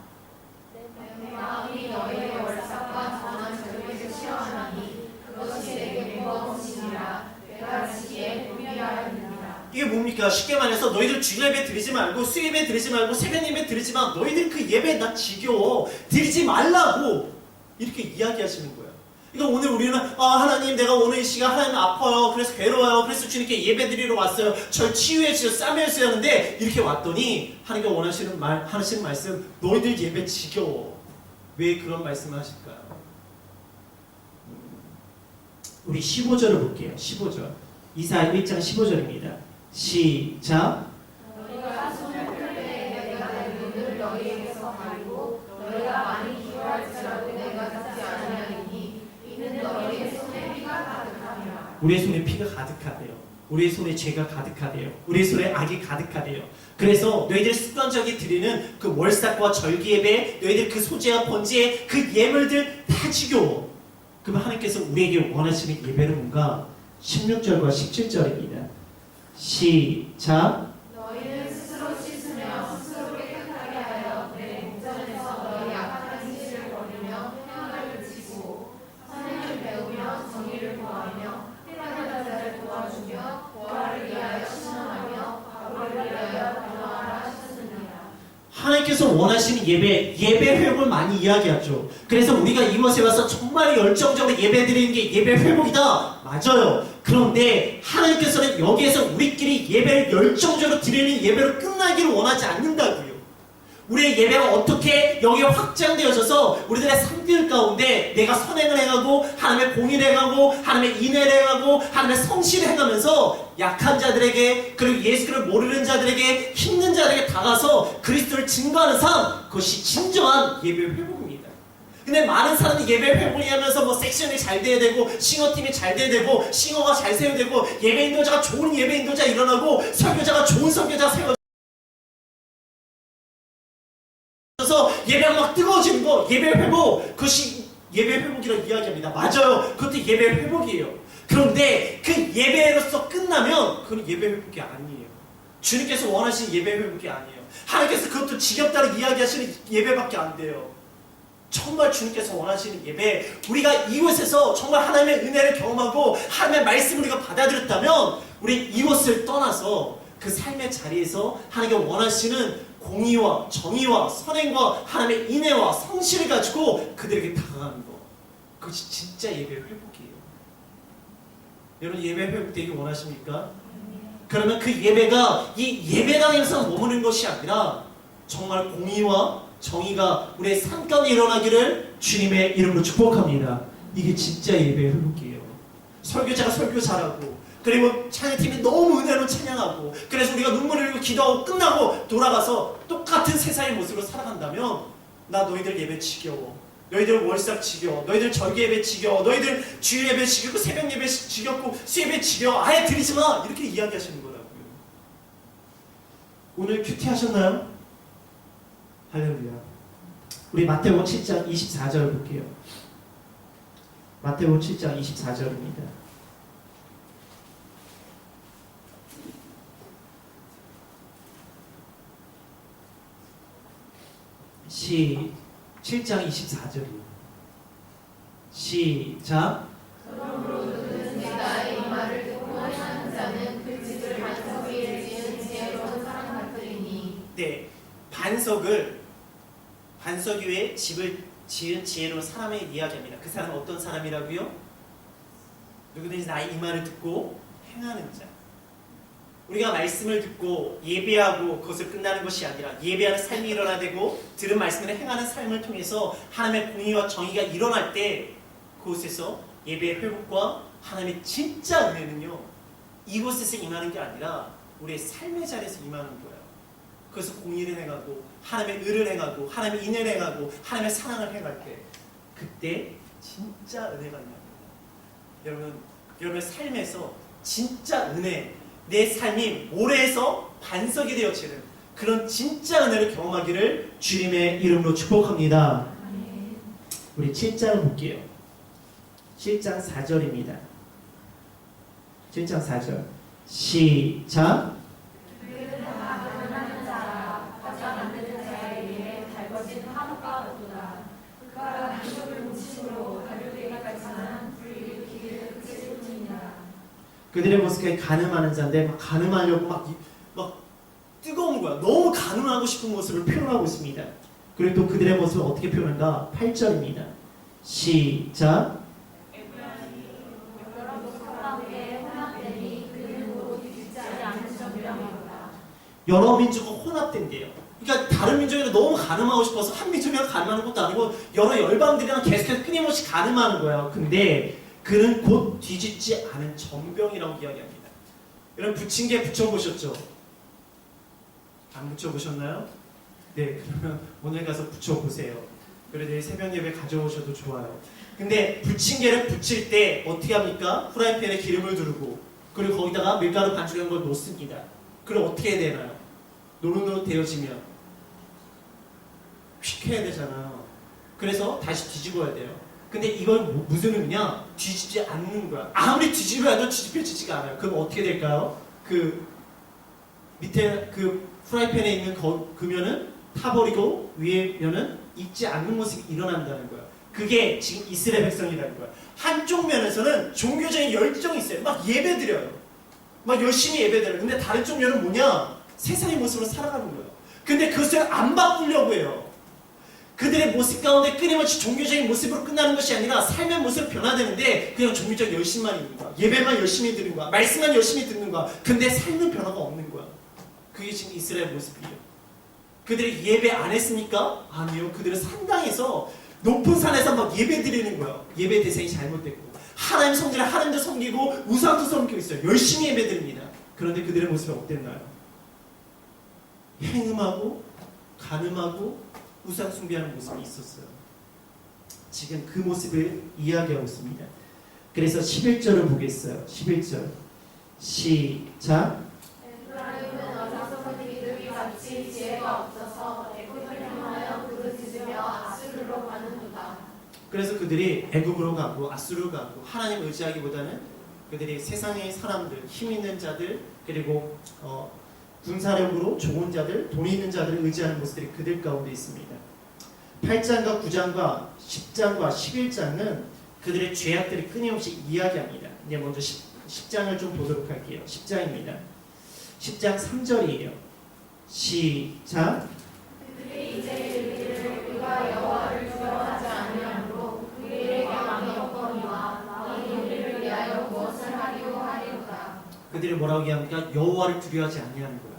내 마음이 너희의 월삭과 정한 절기를 싫어하나니 그것이 내게 무거운 짐이라. 내가 지기에 포기하였느니라. 이게 뭡니까? 쉽게 말해서 너희들 주일 예배 드리지 말고 수요 예배 드리지 말고 새벽 예배 드리지 마. 너희들 그 예배 나 지겨워. 드리지 말라고 이렇게 이야기하시는 거예요. 그러니까 오늘 우리는 하나님 내가 오늘 이 시간 하나님 아파요. 그래서 괴로워요. 그래서 주님께 예배 드리러 왔어요. 절 치유해 주셔서 싸매어 주셔야 하는데 이렇게 왔더니 하나님께 원하시는 하시는 말씀 너희들 예배 지겨워. 왜 그런 말씀을 하실까요? 우리 15절을 볼게요. 15절. 이사야 1장 15절입니다. 시작. 너희가 손을 펼 때에 내가 내 눈을 너희에게서 가리고 너희가 많이 기도할지라도 내가 듣지 아니하리니 이는 너희의 손에 피가 가득함이라. 우리의 손에 피가 가득하대요. 우리의 손에 죄가 가득하대요. 우리의 손에 악이 가득하대요. 그래서 너희들 습관적이 드리는 그 월삭과 절기 예배, 너희들 그 소제와 번제의 그 예물들 다 지겨워. 그럼 하나님께서 우리에게 원하시는 예배는 뭔가? 16절과 17절입니다. 시작. 너희는 스스로 씻으며 스스로 깨끗하게 하여 내 목전에서 너희 악한 짓을 버리며 평안을 그치고 선행을 배우며 정의를 구하며 해당하는 자를 도와주며 보아를 위하여 신원하며 과거를 위하여 변화하라 하셨느니라. 하나님께서 원하시는 예배 회복을 많이 이야기하죠. 그래서 우리가 이곳에 와서 정말 열정적으로 예배 드리는 게 예배 회복이다. 맞아요. 그런데 하나님께서는 여기에서 우리끼리 예배를 열정적으로 드리는 예배로 끝나기를 원하지 않는다고요. 우리의 예배가 어떻게 여기에 확장되어져서 우리들의 삶들 가운데 내가 선행을 행하고 하나님의 공의를 행하고 하나님의 인애를 행하고 하나님의 성실을 행하면서 약한 자들에게 그리고 예수를 모르는 자들에게 힘든 자들에게 다가서 그리스도를 증거하는 삶, 그것이 진정한 예배의 회복입니다. 근데 많은 사람이 예배 회복을 하면서 뭐 섹션이 잘 돼야 되고 싱어팀이 잘 돼야 되고 싱어가 잘 세워야 되고 예배 인도자가 좋은 예배 인도자 일어나고 설교자가 좋은 설교자가 세워져 예배가 막 뜨거워지는 거 예배 회복, 그것이 예배 회복이라고 이야기합니다. 맞아요. 그것도 예배 회복이에요. 그런데 그 예배로서 끝나면 그건 예배 회복이 아니에요. 주님께서 원하시는 예배 회복이 아니에요. 하나님께서 그것도 지겹다고 이야기하시는 예배밖에 안 돼요. 정말 주님께서 원하시는 예배, 우리가 이곳에서 정말 하나님의 은혜를 경험하고 하나님의 말씀을 우리가 받아들였다면 우리 이곳을 떠나서 그 삶의 자리에서 하나님께 원하시는 공의와 정의와 선행과 하나님의 인애와 성실을 가지고 그들에게 다가가는 것, 그것이 진짜 예배 회복이에요. 여러분 예배 회복되기 원하십니까? 그러면 그 예배가 이 예배당에서 머무는 것이 아니라 정말 공의와 정의가 우리의 삶 가운데 일어나기를 주님의 이름으로 축복합니다. 이게 진짜 예배의 회복이에요. 설교자가 설교 잘하고 그리고 찬양팀이 너무 은혜로 찬양하고 그래서 우리가 눈물을 흘리고 기도하고 끝나고 돌아가서 똑같은 세상의 모습으로 살아간다면 나 너희들 예배 지겨워, 너희들 월삭 지겨워, 너희들 절기 예배 지겨워, 너희들 주일 예배 지겹고 새벽 예배 지겹고 수예배 지겨워, 아예 드리지 마, 이렇게 이야기하시는 거라고요. 오늘 큐티 하셨나요? 할렐루야. 우리 마태복음 7장 24절 볼게요. 마태복음 7장 24절입니다. 시 7장 24절이에요. 시작. 그러므로 누구든지 나의 이 말을 듣고 하는 자는 그 집을 반석 위에 지은 지혜로운 사람 같으리니. 네, 반석 위에 집을 지은 지혜로운 사람의 이야기입니다. 그 사람은 어떤 사람이라고요? 누구든지 나의 이 말을 듣고 행하는 자. 우리가 말씀을 듣고 예배하고 그것을 끝나는 것이 아니라 예배하는 삶이 일어나야 되고 들은 말씀을 행하는 삶을 통해서 하나님의 공의와 정의가 일어날 때 그곳에서 예배의 회복과 하나님의 진짜 은혜는요, 이곳에서 임하는 게 아니라 우리의 삶의 자리에서 임하는 거예요. 그래서 공의를 행하고 하나님의 의를 행하고 하나님의 인애를 행하고 하나님의 사랑을 행할 때 그때 진짜 은혜가 임합니다. 여러분의 삶에서 진짜 은혜, 내 삶이 모래에서 반석이 되어지는 그런 진짜 은혜를 경험하기를 주님의 이름으로 축복합니다. 우리 7장을 볼게요. 7장 4절입니다. 7장 4절 시작. 그들의 모습이 가늠하는 자인데 막 가늠하려고 막 뜨거운 거야. 너무 가늠하고 싶은 모습을 표현하고 있습니다. 그리고 또 그들의 모습을 어떻게 표현한가? 8절입니다. 시작. 여러 민족과 혼합된대요. 그러니까 다른 민족이랑 너무 가늠하고 싶어서 한 민족이랑 가늠하는 것도 아니고 여러 열방들이랑 계속해서 끊임없이 가늠하는 거예요. 근데 그는 곧 뒤집지 않은 전병이라고 이야기합니다. 여러분 부침개 부쳐보셨죠? 안 부쳐보셨나요? 네, 그러면 오늘 가서 부쳐보세요. 그래도 내일 새벽 예배 가져오셔도 좋아요. 근데 부침개를 부칠 때 어떻게 합니까? 프라이팬에 기름을 두르고 그리고 거기다가 밀가루 반죽한 걸 놓습니다. 그럼 어떻게 해야 되나요? 노릇노릇 되어지면 휙 해야 되잖아요. 그래서 다시 뒤집어야 돼요. 근데 이건 무슨 의미냐? 뒤집지 않는 거야. 아무리 뒤집어도 뒤집혀지지가 않아요. 그럼 어떻게 될까요? 그 밑에 그 프라이팬에 있는 그면은 타버리고 위에 면은 익지 않는 모습이 일어난다는 거야. 그게 지금 이스라엘 백성이라는 거야. 한쪽 면에서는 종교적인 열정이 있어요. 막 예배드려요. 막 열심히 예배드려요. 근데 다른 쪽 면은 뭐냐? 세상의 모습으로 살아가는 거예요. 근데 그것을 안 바꾸려고 해요. 그들의 모습 가운데 끊임없이 종교적인 모습으로 끝나는 것이 아니라 삶의 모습으로 변화되는데 그냥 종교적 열심만 있는 거야. 예배만 열심히 드는 거야. 말씀만 열심히 듣는 거야. 근데 삶의 변화가 없는 거야. 그게 지금 이스라엘 모습이에요. 그들이 예배 안 했습니까? 아니요. 그들은 산당에서 높은 산에서 막 예배 드리는 거예요. 예배 대상이 잘못됐고 하나님 성전에 하나님도 섬기고 우상도 섬기고 있어요. 열심히 예배 드립니다. 그런데 그들의 모습이 어땠나요? 행음하고 간음하고 우상 숭배하는 모습이 있었어요. 지금 그 모습을 이야기하고 있습니다. 그래서 11절을 보겠어요. 11절 시작. 에프라임은 어려서 그들이 같이 지혜가 없어서 애굽을 향하여 부르짖으며 아수르로 가는도다. 그래서 그들이 애굽으로 가고 아수르로 가고 하나님 의지하기보다는 그들이 세상의 사람들, 힘 있는 자들, 그리고 군사력으로 좋은 자들, 돈 있는 자들을 의지하는 모습들이 그들 가운데 있습니다. 8장과 9장과 10장과 11장은 그들의 죄악들이 끊임없이 이야기합니다. 이제 먼저 10장을 좀 보도록 할게요. 10장입니다. 10장 3절이에요. 시작. 그들이 이제 이르기를 우리가 여호와를 두려워하지 아니하므로 우리에게 왕이 없거니와 왕이 우리를 위하여 무엇을 하리오 하리로다. 그들이 뭐라고 얘기합니까? 여호와를 두려워하지 아니하는 거예요.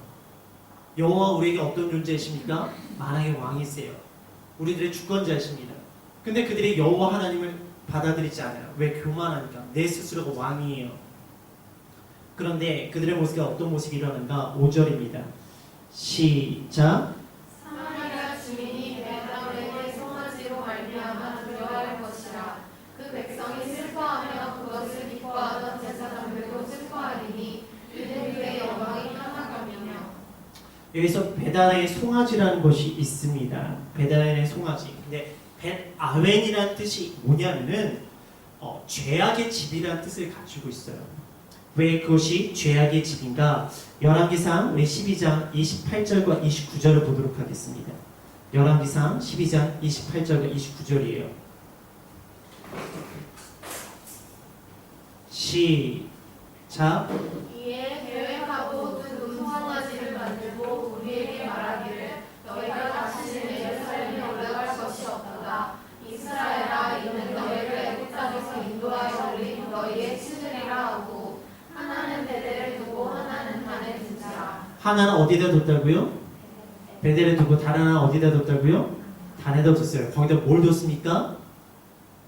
여호와 우리에게 어떤 존재이십니까? 만왕의 왕이세요. 우리들의 주권자이십니다. 근데 그들이 여호와 하나님을 받아들이지 않아요. 왜? 교만하니까. 내 스스로가 왕이에요. 그런데 그들의 모습이 어떤 모습이 일어나는가? 5절입니다. 시작. 사마리아 주민이 베다웬의 송아지로 말미암아 두려워할 것이라. 그 백성이 슬퍼하며 그것을 기뻐하던 제사장들도 슬퍼하리니 이는 그의 영광이 떠나가며. 여기서 베다의 송아지라는 것이 있습니다. 베다의 송아지. 근데 벳아웬이라는 뜻이 뭐냐면은 죄악의 집이라는 뜻을 가지고 있어요. 왜 그것이 죄악의 집인가? 열왕기상 우리 12장 28절과 29절을 보도록 하겠습니다. 열왕기상 12장 28절과 29절이에요. 시작. 이에 계획하고 두 송아지를 만들고 우리에게 말하기를 너희가 다시는 예루살렘에 올라갈 것이 없도다. 이스라엘아 이는 너희를 애굽 땅에서 인도하여 올린 너희의 친들이라 하고 하나는 베델을 두고 하나는 단에 둔지라. 하나는 어디다 뒀다고요? 베델에 두고 다른 하나 어디다 뒀다고요? 단에다 뒀어요. 거기다 뭘 뒀습니까?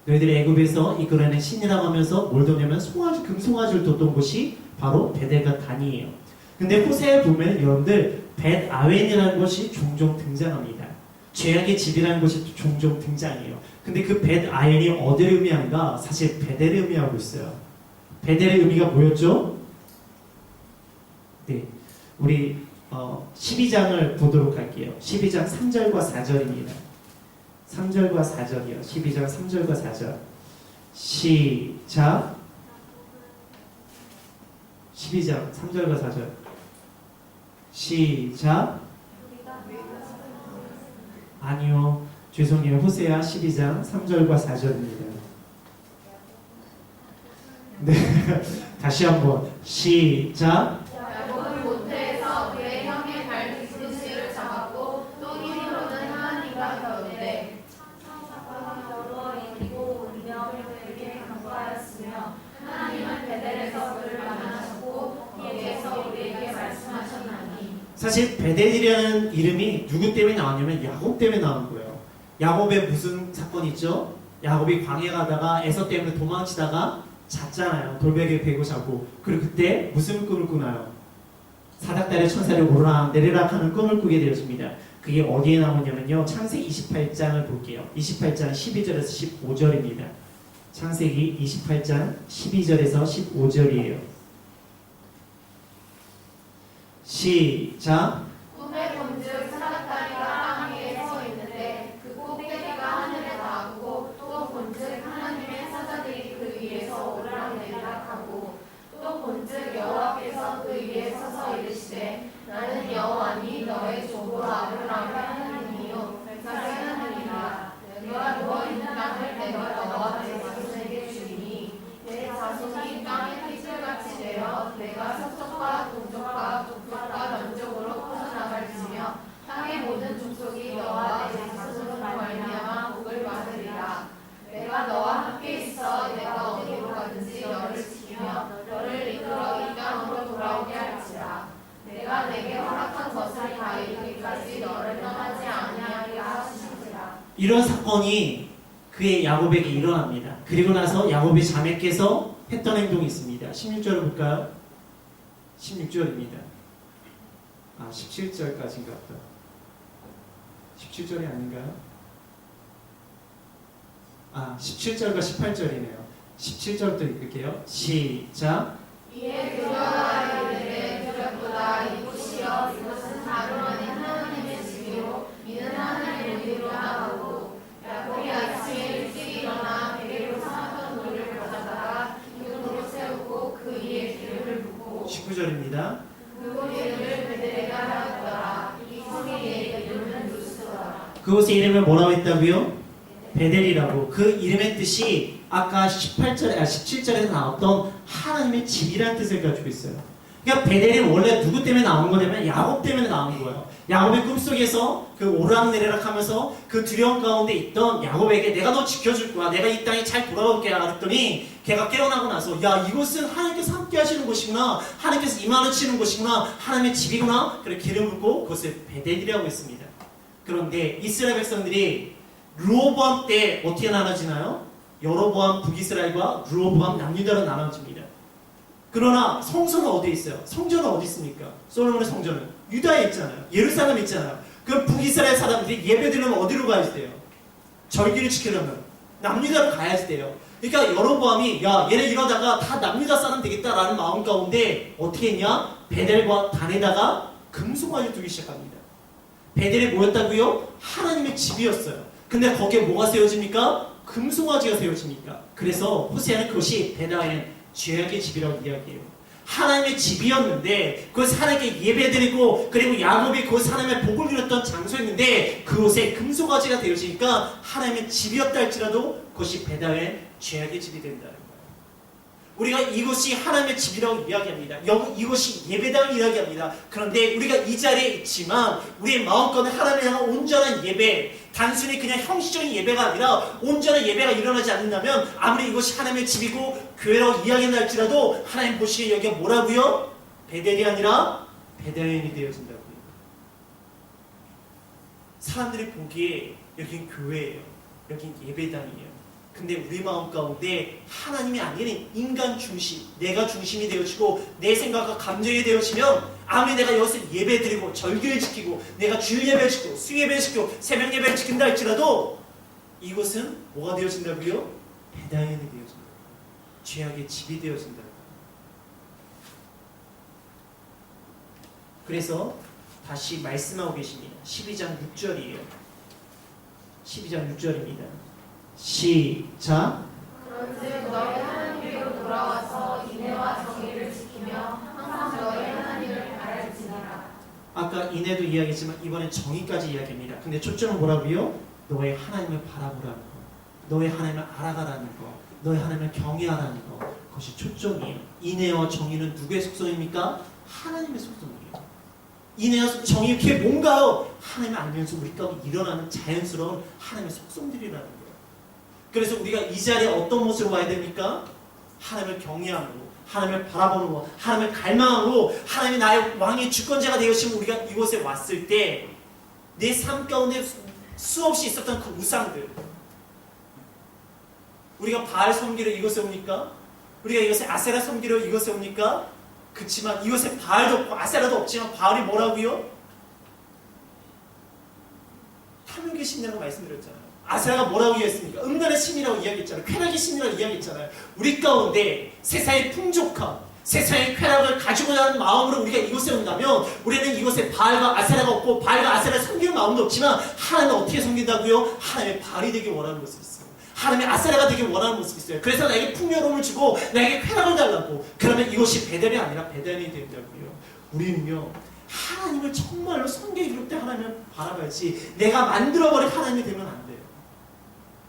너희들이 애굽에서 이끌어낸 신이라고 하면서 뭘 뒀냐면 송아지, 금송아지를 뒀던 곳이 바로 베델과 단이에요. 근데 호세에 보면 여러분들 벳아웬이라는 것이 종종 등장합니다. 죄악의 집이라는 것이 종종 등장해요. 근데 그 벳아웬이 어디를 의미하는가? 사실 베델을 의미하고 있어요. 베델의 의미가 뭐였죠? 네, 우리 12장을 보도록 할게요. 12장 3절과 4절입니다. 3절과 4절이요. 12장 3절과 4절. 시작. 12장 3절과 4절. 시작. 아니요. 죄송해요. 호세아 12장 3절과 4절입니다. 네. 다시 한번. 시작. 야곱은 모태에서 그의 형의 발 뒤꿈치를 잡았고 또 힘으로는 하나님과 겨루되 사방이 더러워 이기고 울며 그에게 간구하였으며 하나님은 베델에서 그를 만나셨고 거기에서 우리에게 말씀하셨나니. 사실 베델이라는 이름이 누구 때문에 나왔냐면 야곱 때문에 나온 거예요. 야곱의 무슨 사건이 있죠? 야곱이 광야 가다가 에서 때문에 도망치다가 잤잖아요. 돌베개 베고 자고. 그리고 그때 무슨 꿈을 꾸나요? 사닥다리 천사를 오르락 내리락 하는 꿈을 꾸게 되었습니다. 그게 어디에 나오냐면요. 창세기 28장을 볼게요. 28장 12절에서 15절입니다. 창세기 28장 12절에서 15절이에요. 시작. 꿈에 본즉 사닥다리가 땅 위에 서 있는데 그 꼭대기가 하늘에 닿았고 또 본즉 하나님의 사자들이 그 위에서 오르락내리락하고 또 본즉 여호와께서 그 위에 서서 이르시되 나는 여호와니 너의 조부 아브라함의 하나님이요 백성의 하나님이라. 너가 누워있는 땅을 내가 너와 내 자손에게 주리니 내 자손이 땅의 핏줄같이 되어 내가 서쪽과 동쪽과 북쪽과 남쪽으로 퍼져 이르기까지 너를 떠나지 아니하리라 하시니라. 이런 사건이 그의 야곱에게 일어납니다. 그리고 나서 야곱의 자매께서 했던 행동이 있습니다. 16절을 볼까요? 16절입니다. 17절까지인가 보다. 17절이 아닌가요? 17절과 18절이네요. 17절도 읽을게요. 시작. 이에 그녀가 이르되 두렵도다. 이곳이여 이곳은 다름 아닌 하나님의 집이요 이는 하나님의 의로 나가고 야곱이 아침에 일찍 일어나 베개로 삼았던 돌을 가져다가 기둥으로 세우고 그 위에 기름을 붓고 19절입니다. 그곳 이름을 베델에가 하였더라. 이 성의 이름은 루스더라. 그곳의 이름을 뭐라고 했다고요? 베델이라고. 그 이름의 뜻이 아까 17절에서 나왔던 하나님의 집이라는 뜻을 가지고 있어요. 그러니까 베델이 원래 누구 때문에 나온 거냐면 야곱 때문에 나온 거예요. 야곱의 꿈속에서 그 오락내리락 하면서 그 두려움 가운데 있던 야곱에게 내가 너 지켜줄 거야. 내가 이 땅에 잘 돌아올게. 그랬더니 걔가 깨어나고 나서 야 이곳은 하나님께서 함께 하시는 곳이구나. 하나님께서 임하시는 곳이구나. 하나님의 집이구나. 그래 기름 붓고 그것을 베델이라고 했습니다. 그런데 이스라엘 백성들이 르호보암 때 어떻게 나눠지나요? 여로보암 북이스라엘과 르호보암 남유다로 나눠집니다. 그러나 성소는 어디에 있어요? 성전은 어디 있습니까? 솔로몬의 성전은 유다에 있잖아요. 예루살렘에 있잖아요. 그럼 북이스라엘 사람들이 예배드리려면 어디로 가야지 돼요? 절기를 지키려면 남유다로 가야지 돼요. 그러니까 여로보암이 야 얘네 이러다가 다 남유다 사람 되겠다라는 마음 가운데 어떻게 했냐? 베델과 단에다가 금송아지를 두기 시작합니다. 베델이 뭐였다고요? 하나님의 집이었어요. 근데 거기에 뭐가 세워집니까? 금송아지가 세워집니까? 그래서 호세아는 그것이 베델은 죄악의 집이라고 이야기해요. 하나님의 집이었는데 그것을 하나님께 예배드리고 그리고 야곱이 그곳 하나님의 복을 누렸던 장소였는데 그곳에 금송아지가 되어지니까 하나님의 집이었다 할지라도 그것이 베델의 죄악의 집이 된다는 거예요. 우리가 이곳이 하나님의 집이라고 이야기합니다. 이곳이 예배당을 이야기합니다. 그런데 우리가 이 자리에 있지만 우리의 마음껏은 하나님을 향한 온전한 예배, 단순히 그냥 형식적인 예배가 아니라 온전한 예배가 일어나지 않는다면 아무리 이곳이 하나님의 집이고 교회라고 이야기한다 할지라도 하나님 보시기에 여기가 뭐라고요? 베델이 아니라 베델인이 되어진다고요. 사람들이 보기에 여긴 교회예요. 여긴 예배당이에요. 근데 우리 마음 가운데 하나님이 아닌 인간 중심, 내가 중심이 되어지고 내 생각과 감정이 되어지면 아무리 내가 여기서 예배드리고 절기를 지키고 내가 주일 예배를 지키고 수예배를 지키고 새벽 예배를 지킨다 할지라도 이곳은 뭐가 되어진다고요? 배당연이 되어진다. 죄악의 집이 되어진다. 그래서 다시 말씀하고 계십니다. 12장 6절이에요. 12장 6절입니다. 시작. 그런즉 너희 하나님께로 돌아와서 인애와 정의를 지키며 항상 너희 하나님을 바랄지니라. 아까 인애도 이야기했지만 이번엔 정의까지 이야기합니다. 근데 초점은 뭐라고요? 너의 하나님을 바라보라는 거, 너의 하나님을 알아가라는 거, 너의 하나님을 경외하라는 거, 그것이 초점이에요. 인애와 정의는 누구의 속성입니까? 하나님의 속성이에요. 인애와 정의 그게 뭔가요? 하나님을 알면서 우리 가운데 일어나는 자연스러운 하나님의 속성들이라는 거예요. 그래서 우리가 이 자리에 어떤 모습으로 와야 됩니까? 하나님을 경외함으로, 하나님을 바라보는 것, 하나님을 갈망함으로 하나님이 나의 왕의 주권자가 되어지면 우리가 이곳에 왔을 때 내 삶 가운데 수없이 있었던 그 우상들, 우리가 바알 섬기러 이곳에 옵니까? 우리가 이곳에 아세라 섬기러 이곳에 옵니까? 그렇지만 이곳에 바알도 없고 아세라도 없지만 바알이 뭐라고요? 탐욕의 신이라고 말씀드렸잖아요. 아세라가 뭐라고 이야기했습니까? 음란의 신이라고 이야기했잖아요. 쾌락의 신이라고 이야기했잖아요. 우리 가운데 세상의 풍족함, 세상의 쾌락을 가지고자 하는 마음으로 우리가 이곳에 온다면 우리는 이곳에 바알과 아세라가 없고 바알과 아세라를 섬기는 마음도 없지만 하나님을 어떻게 섬긴다고요? 하나님의 바알이 되길 원하는 모습이 있어요. 하나님의 아세라가 되길 원하는 모습이 있어요. 그래서 나에게 풍요로움을 주고 나에게 쾌락을 달라고. 그러면 이것이 베델이 아니라 베델이 된다고요. 우리는요 하나님을 정말로 섬기기 기록 때 하나님을 바라봐야지 내가 만들어버린 하나님이 되면 안 돼요.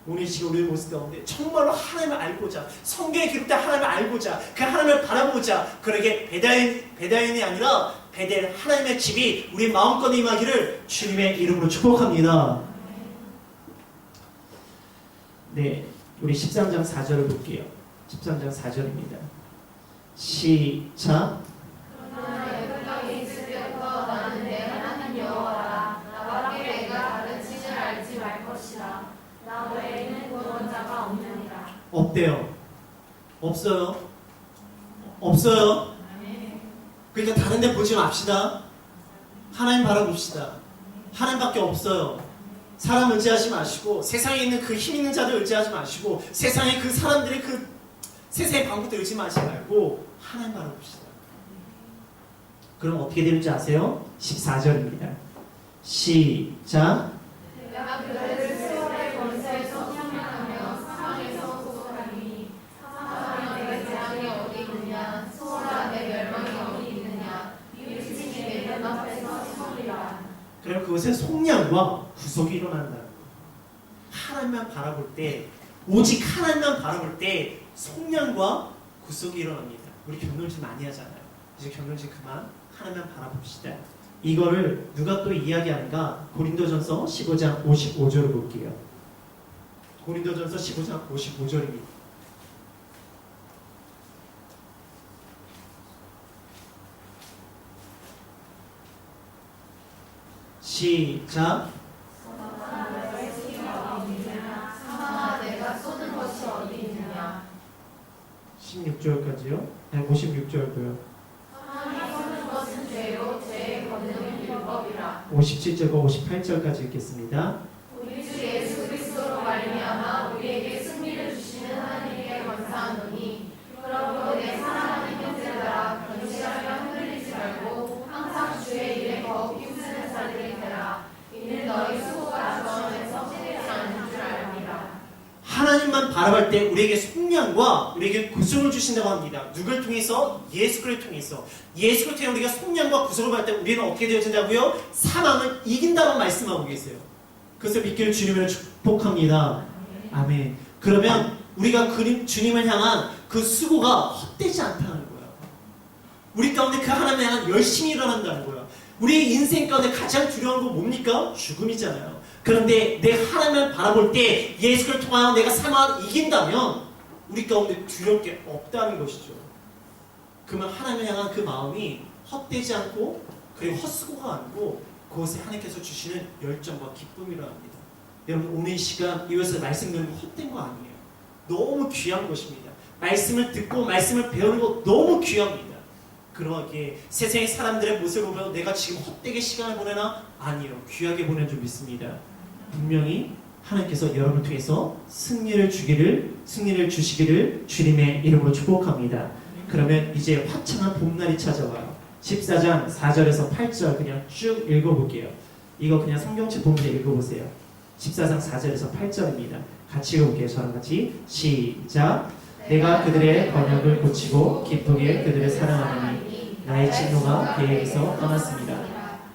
오늘 시간 우리의 모습 가운데 정말로 하나님을 알고자 성경에 기록된 하나님을 알고자 그 하나님을 바라보자 그러게 베다인이 아니라 베델 하나님의 집이 우리 마음껏 임하기를 주님의 이름으로 축복합니다. 네, 우리 13장 4절을 볼게요. 13장 4절입니다. 시작. 그러나 애굽 땅에 있을 때부터 나는 내 하나님 여호와 없대요. 없어요. 없어요. 그러니까 다른 데 보지 맙시다. 하나님 바라봅시다. 하나님밖에 없어요. 사람 의지하지 마시고 세상에 있는 그 힘 있는 자들 의지하지 마시고 세상에 그 사람들의 그 세상의 방법들 의지하지 말고 하나님 바라봅시다. 그럼 어떻게 되는지 아세요? 14절입니다. 시작. 내가 그들을 세월의 권세에서 생명하며 사망에서 구속하리니 사망아 내게 재앙이 어디 있느냐 소원아 내 멸망이 어디 있느냐 이웃이 내 눈앞에서 서리라. 그럼 그것에 속량과 구속이 일어난다는 거예요. 하나님만 바라볼 때 오직 하나님만 바라볼 때 속량과 구속이 일어납니다. 우리 경륜질 많이 하잖아요. 이제 경륜질 그만 하나님만 바라봅시다. 이거를 누가 또 이야기하는가? 고린도전서 15장 55절을 볼게요. 고린도전서 15장 55절입니다. 시작. 사망아 내가 쏟은 것이 어디 있느냐 16절까지요? 네, 56절고요. 사망이 쏟은 것은 죄요 죄의 권능은 율법이라. 57절과 58절까지 읽겠습니다. 우리 주 예수 그리스도로 말미암아 우리에게 승리를 주시는 하나님께 감사하노니 그러므로 내 사랑하는 형제들아 변시하며 흔들리지 말고 항상 주의 일에 더욱 힘쓰는 자들이 되라. 이는 너희 수고가 주 안에서 찌르지 않는 줄 알미라. 하나님만 바라볼 때 우리에게 속량과 우리에게 구속을 주신다고 합니다. 누굴 통해서? 예수 그리스도를 통해서. 예수 그리스도에 우리가 속량과 구속을 받을 때 우리는 어떻게 되어진다고요? 사망을 이긴다고 말씀하고 계세요. 그래서 믿기를 주님으로 축복합니다. 아멘. 그러면 우리가 주님을 향한 그 수고가 헛되지 않다는 거예요. 우리 가운데 그 하나님을 향한 열심히 일어난다는 거예요. 우리 인생 가운데 가장 두려운 건 뭡니까? 죽음이잖아요. 그런데 내 하나님을 바라볼 때 예수를 통하여 내가 사망을 이긴다면 우리 가운데 두려울 게 없다는 것이죠. 그러면 하나님을 향한 그 마음이 헛되지 않고 그리고 헛수고가 아니고 그것에 하나님께서 주시는 열정과 기쁨이라 합니다. 여러분 오늘 이 시간 이것을 말씀 듣는 거 헛된 거 아니에요. 너무 귀한 것입니다. 말씀을 듣고 말씀을 배우는 거 너무 귀합니다. 그러하기에 세상의 사람들의 모습을 보면 내가 지금 헛되게 시간을 보내나? 아니요. 귀하게 보낸 줄 믿습니다. 분명히 하나님께서 여러분을 통해서 승리를 주시기를 주님의 이름으로 축복합니다. 그러면 이제 화창한 봄날이 찾아와요. 14장 4절에서 8절 그냥 쭉 읽어볼게요. 이거 그냥 성경책 보면서 읽어보세요. 14장 4절에서 8절입니다. 같이 읽어볼게요. 저랑 같이 시작. 내가 그들의 번역을 고치고 기쁘게 그들을 사랑하노니 나의 진노가 그에게서 떠났습니다.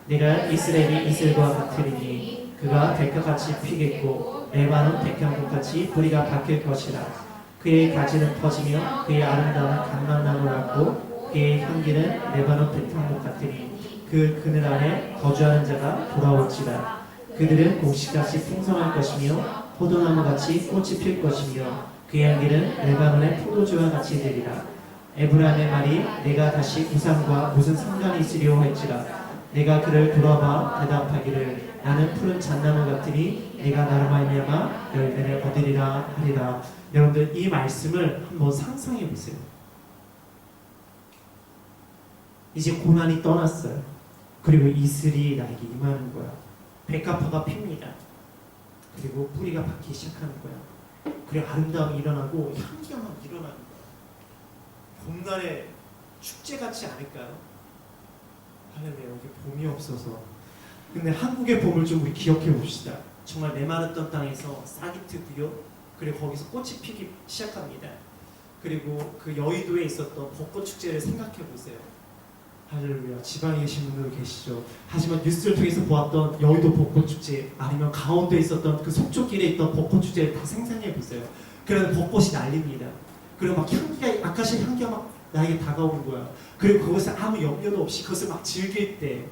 내가 이스라엘이 이슬과 같으리니 그가 백합같이 피겠고 레바논 백향꽃같이 뿌리가 박힐 것이라. 그의 가지는 퍼지며 그의 아름다운 감람나무 같고 그의 향기는 레바논 백향꽃 같으니 그 그늘 아래 거주하는 자가 돌아올지라. 그들은 곡식같이 풍성할 것이며 포도나무같이 꽃이 필 것이며 그의 향기는 레바논의 포도주와 같이 되리라. 에브라임의 말이 내가 다시 우상과 무슨 상관이 있으리오 할지라. 내가 그를 돌아봐 대답하기를 나는 푸른 잣나무 같으니 내가 나로 말미암아 열매를 얻으리라 하리라. 여러분들 이 말씀을 한번 상상해 보세요. 이제 고난이 떠났어요. 그리고 이슬이 나에게 임하는 거야. 백합화가 핍니다. 그리고 뿌리가 박히기 시작하는 거야. 그리고 아름다움이 일어나고 향기가 막 일어나는 거야. 봄날의 축제 같지 않을까요? 할렐루야. 여기 봄이 없어서. 근데 한국의 봄을 좀 우리 기억해 봅시다. 정말 메마르던 땅에서 싹이 트고요. 그리고 거기서 꽃이 피기 시작합니다. 그리고 그 여의도에 있었던 벚꽃 축제를 생각해 보세요. 할렐루야. 지방에 계신 분들 계시죠. 하지만 뉴스를 통해서 보았던 여의도 벚꽃 축제 아니면 강원도에 있었던 그 속초길에 있던 벚꽃 축제를 다 상상해 보세요. 그래서 벚꽃이 날립니다. 그리고 막 향기가 아카시아 향기가 막 나에게 다가오는 거야. 그리고 그것을 아무 염려도 없이 그것을 막 즐길 때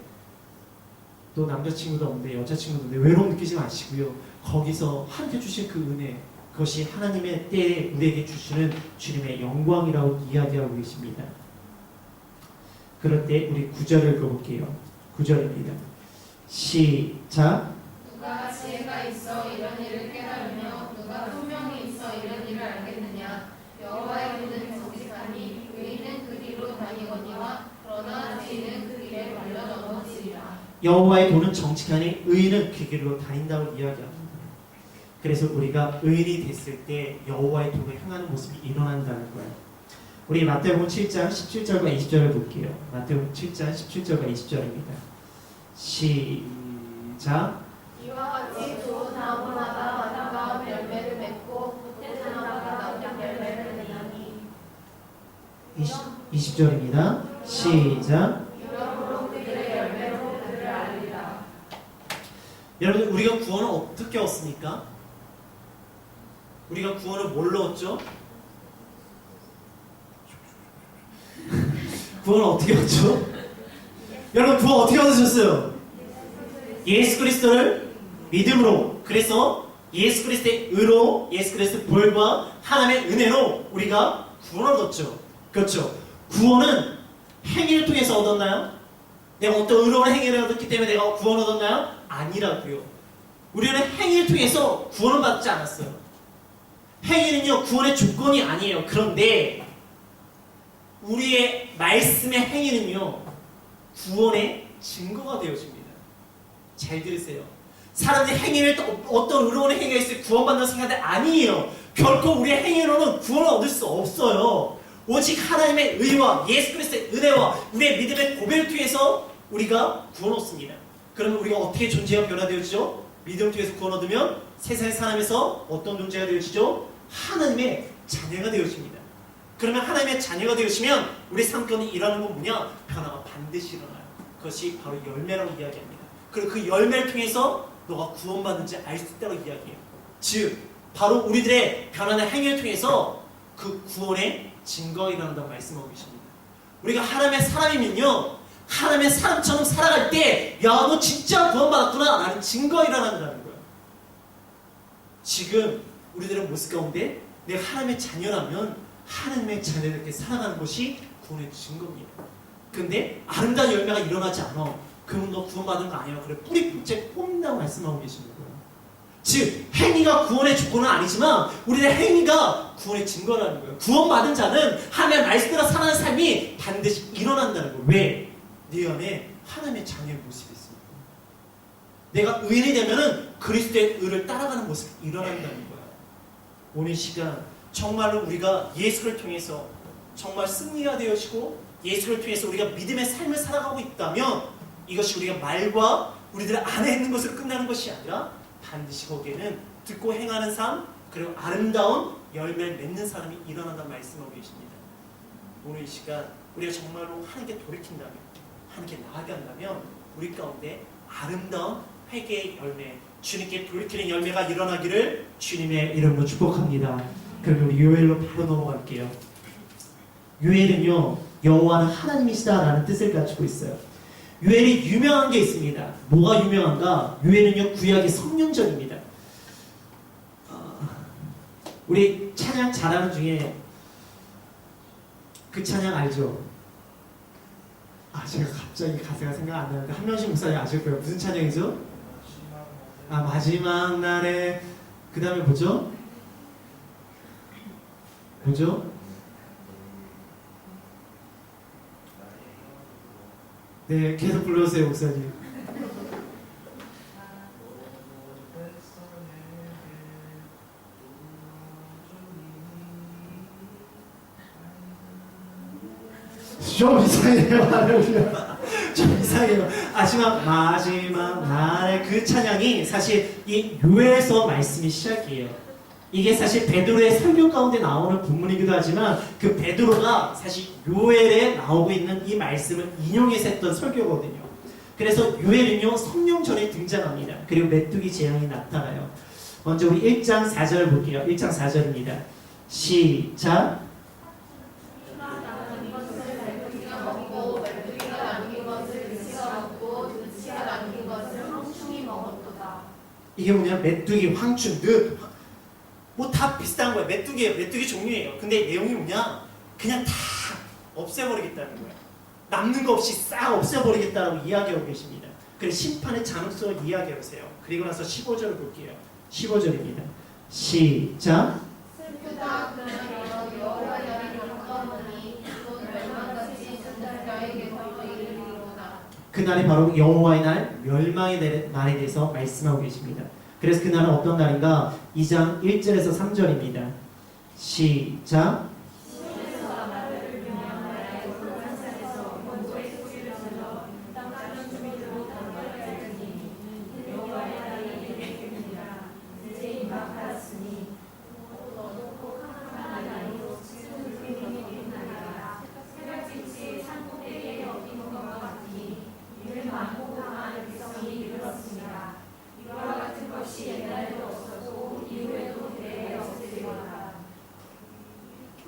또 남자친구도 없는데 여자친구도 없는데 외로움 느끼지 마시고요. 거기서 하나님께 주신 그 은혜 그것이 하나님의 때에 우리에게 주시는 주님의 영광이라고 이야기하고 계십니다. 그럴 때 우리 9절을 읽어볼게요. 9절입니다. 시작. 누가 지혜가 있어 이런 일을 깨달으며 누가 분명히 있어 이런 일을 알겠느냐. 그러나 죄는 그 길에 걸려 넘어지리라. 여호와의 도는 정직하니 의인은 그 길로 다닌다고 이야기합니다. 그래서 우리가 의인이 됐을 때 여호와의 도로 향하는 모습이 일어난다는 거예요. 우리 마태복음 7장 17절과 20절을 볼게요. 마태복음 7장 17절과 20절입니다. 시작. 이와 같이 좋은 나무마다 아름다운 열매를 맺고 못된 나무마다 나쁜 열매를 내나니 20절입니다. 시작. 이러므로 그들의 열매로 그들을 알리라. 여러분, 우리가 구원을 어떻게 얻습니까? 우리가 구원을 뭘로 얻죠? 구원을 어떻게 얻죠? 여러분, 구원 어떻게 얻으셨어요? 예수 그리스도를 믿음으로. 그래서 예수 그리스도의 의로, 예수 그리스도의 벌과 하나님의 은혜로 우리가 구원을 얻었죠. 그렇죠. 구원은 행위를 통해서 얻었나요? 내가 어떤 의로운 행위를 얻었기 때문에 내가 구원을 얻었나요? 아니라고요. 우리는 행위를 통해서 구원을 받지 않았어요. 행위는요, 구원의 조건이 아니에요. 그런데 우리의 말씀의 행위는요, 구원의 증거가 되어집니다. 잘 들으세요. 사람들이 행위를 어떤 의로운 행위가 있을 때 구원받는 생각이 아니에요. 결코 우리의 행위로는 구원을 얻을 수 없어요. 오직 하나님의 의와 예수 그리스도의 은혜와 우리의 믿음의 고백을 통해서 우리가 구원 얻습니다. 그러면 우리가 어떻게 존재가 변화되어지죠? 믿음을 통해서 구원 얻으면 세상의 사람에서 어떤 존재가 되어지죠? 하나님의 자녀가 되어집니다. 그러면 하나님의 자녀가 되어지면 우리 삶 가운데 일어나는 건 뭐냐? 변화가 반드시 일어나요. 그것이 바로 열매라고 이야기합니다. 그리고 그 열매를 통해서 너가 구원받는지 알 수 있다고 이야기해요. 즉 바로 우리들의 변화된 행위를 통해서 그 구원의 증거가 일어난다고 말씀하고 계십니다. 우리가 하나님의 사람이면요, 하나님의 사람처럼 살아갈 때 야, 너 진짜 구원받았구나 라는 증거가 일어난다는 거예요. 지금 우리들의 모습 가운데 내가 하나님의 자녀라면 하나님의 자녀들께 살아가는 것이 구원의 증거입니다. 근데 아름다운 열매가 일어나지 않아. 그러면 너 구원받은 거 아니야. 그래, 뿌리 뿌째 뽑는다고 말씀하고 계시는 거예요. 즉 행위가 구원의 조건은 아니지만 우리의 행위가 구원의 증거라는 거예요. 구원받은 자는 하나님의 말씀대로 살아가는 삶이 반드시 일어난다는 거예요. 왜? 네 안에 하나님의 자녀의 모습이 있습니다. 내가 의인이 되면은 그리스도의 의를 따라가는 모습이 일어난다는 거예요. 오늘 시간 정말로 우리가 예수를 통해서 정말 승리가 되어지고 예수를 통해서 우리가 믿음의 삶을 살아가고 있다면 이것이 우리가 말과 우리들 안에 있는 것으로 끝나는 것이 아니라 반드시 거기에는 듣고 행하는 삶, 그리고 아름다운 열매를 맺는 사람이 일어난다는 말씀하고 계십니다. 오늘 이 시간 우리가 정말로 하나님께 돌이킨다면, 하나님께 나아간다면 우리 가운데 아름다운 회개의 열매, 주님께 돌이키는 열매가 일어나기를 주님의 이름으로 축복합니다. 그럼 우리 요엘로 바로 넘어갈게요. 요엘은요, 여호와는 하나님이시다라는 뜻을 가지고 있어요. 요엘이 유명한 게 있습니다. 뭐가 유명한가? 요엘은요, 구약의 성령절입니다. 우리 찬양 잘하는 중에 그 찬양 알죠? 제가 갑자기 가사가 생각 안 나는데 한 명씩 목사님 아실 거예요. 무슨 찬양이죠? 마지막 날에. 그 다음에 뭐죠? 네, 계속 불러주세요, 목사님. 좀 이상해요. 좀 이상해요. 마지막 날에 그 찬양이 사실 이 요엘서 말씀이 시작이에요. 이게 사실 베드로의 설교 가운데 나오는 본문이기도 하지만 그 베드로가 사실 요엘에 나오고 있는 이 말씀을 인용해서 했던 설교거든요. 그래서 요엘은요, 성령절에 등장합니다. 그리고 메뚜기 재앙이 나타나요. 먼저 우리 1장 4절 볼게요. 1장 4절입니다. 시작. 이게 뭐냐? 메뚜기, 황충, 늪, 뭐 다 비슷한 거예요. 메뚜기예요. 메뚜기 종류예요. 근데 내용이 뭐냐? 그냥 다 없애버리겠다는 거예요. 남는 거 없이 싹 없애버리겠다라고 이야기하고 계십니다. 그래서 심판의 장소를 이야기하고 계세요. 그리고 나서 15절을 볼게요. 15절입니다. 시작. 슬프다 그러나 여호와의 영이 가까우니 곧 멸망같이 전달자에게 그날이 바로 여호와의 날, 멸망의 날에 대해서 말씀하고 계십니다. 그래서 그날은 어떤 날인가? 2장 1절에서 3절입니다. 시작.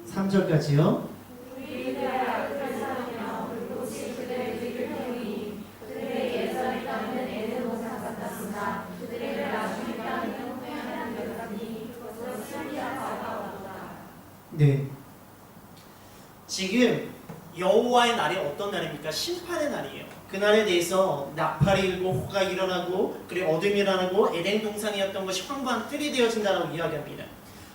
삼절까지요. 네. 지금 여호와의 날이 어떤 날입니까? 심판의 날이에요. 그날에 대해서 나팔이 일고 호가 일어나고 그리고 어둠이 일어나고 에덴 동산이었던 것이 황무한 뜰이 되어진다라고 이야기합니다.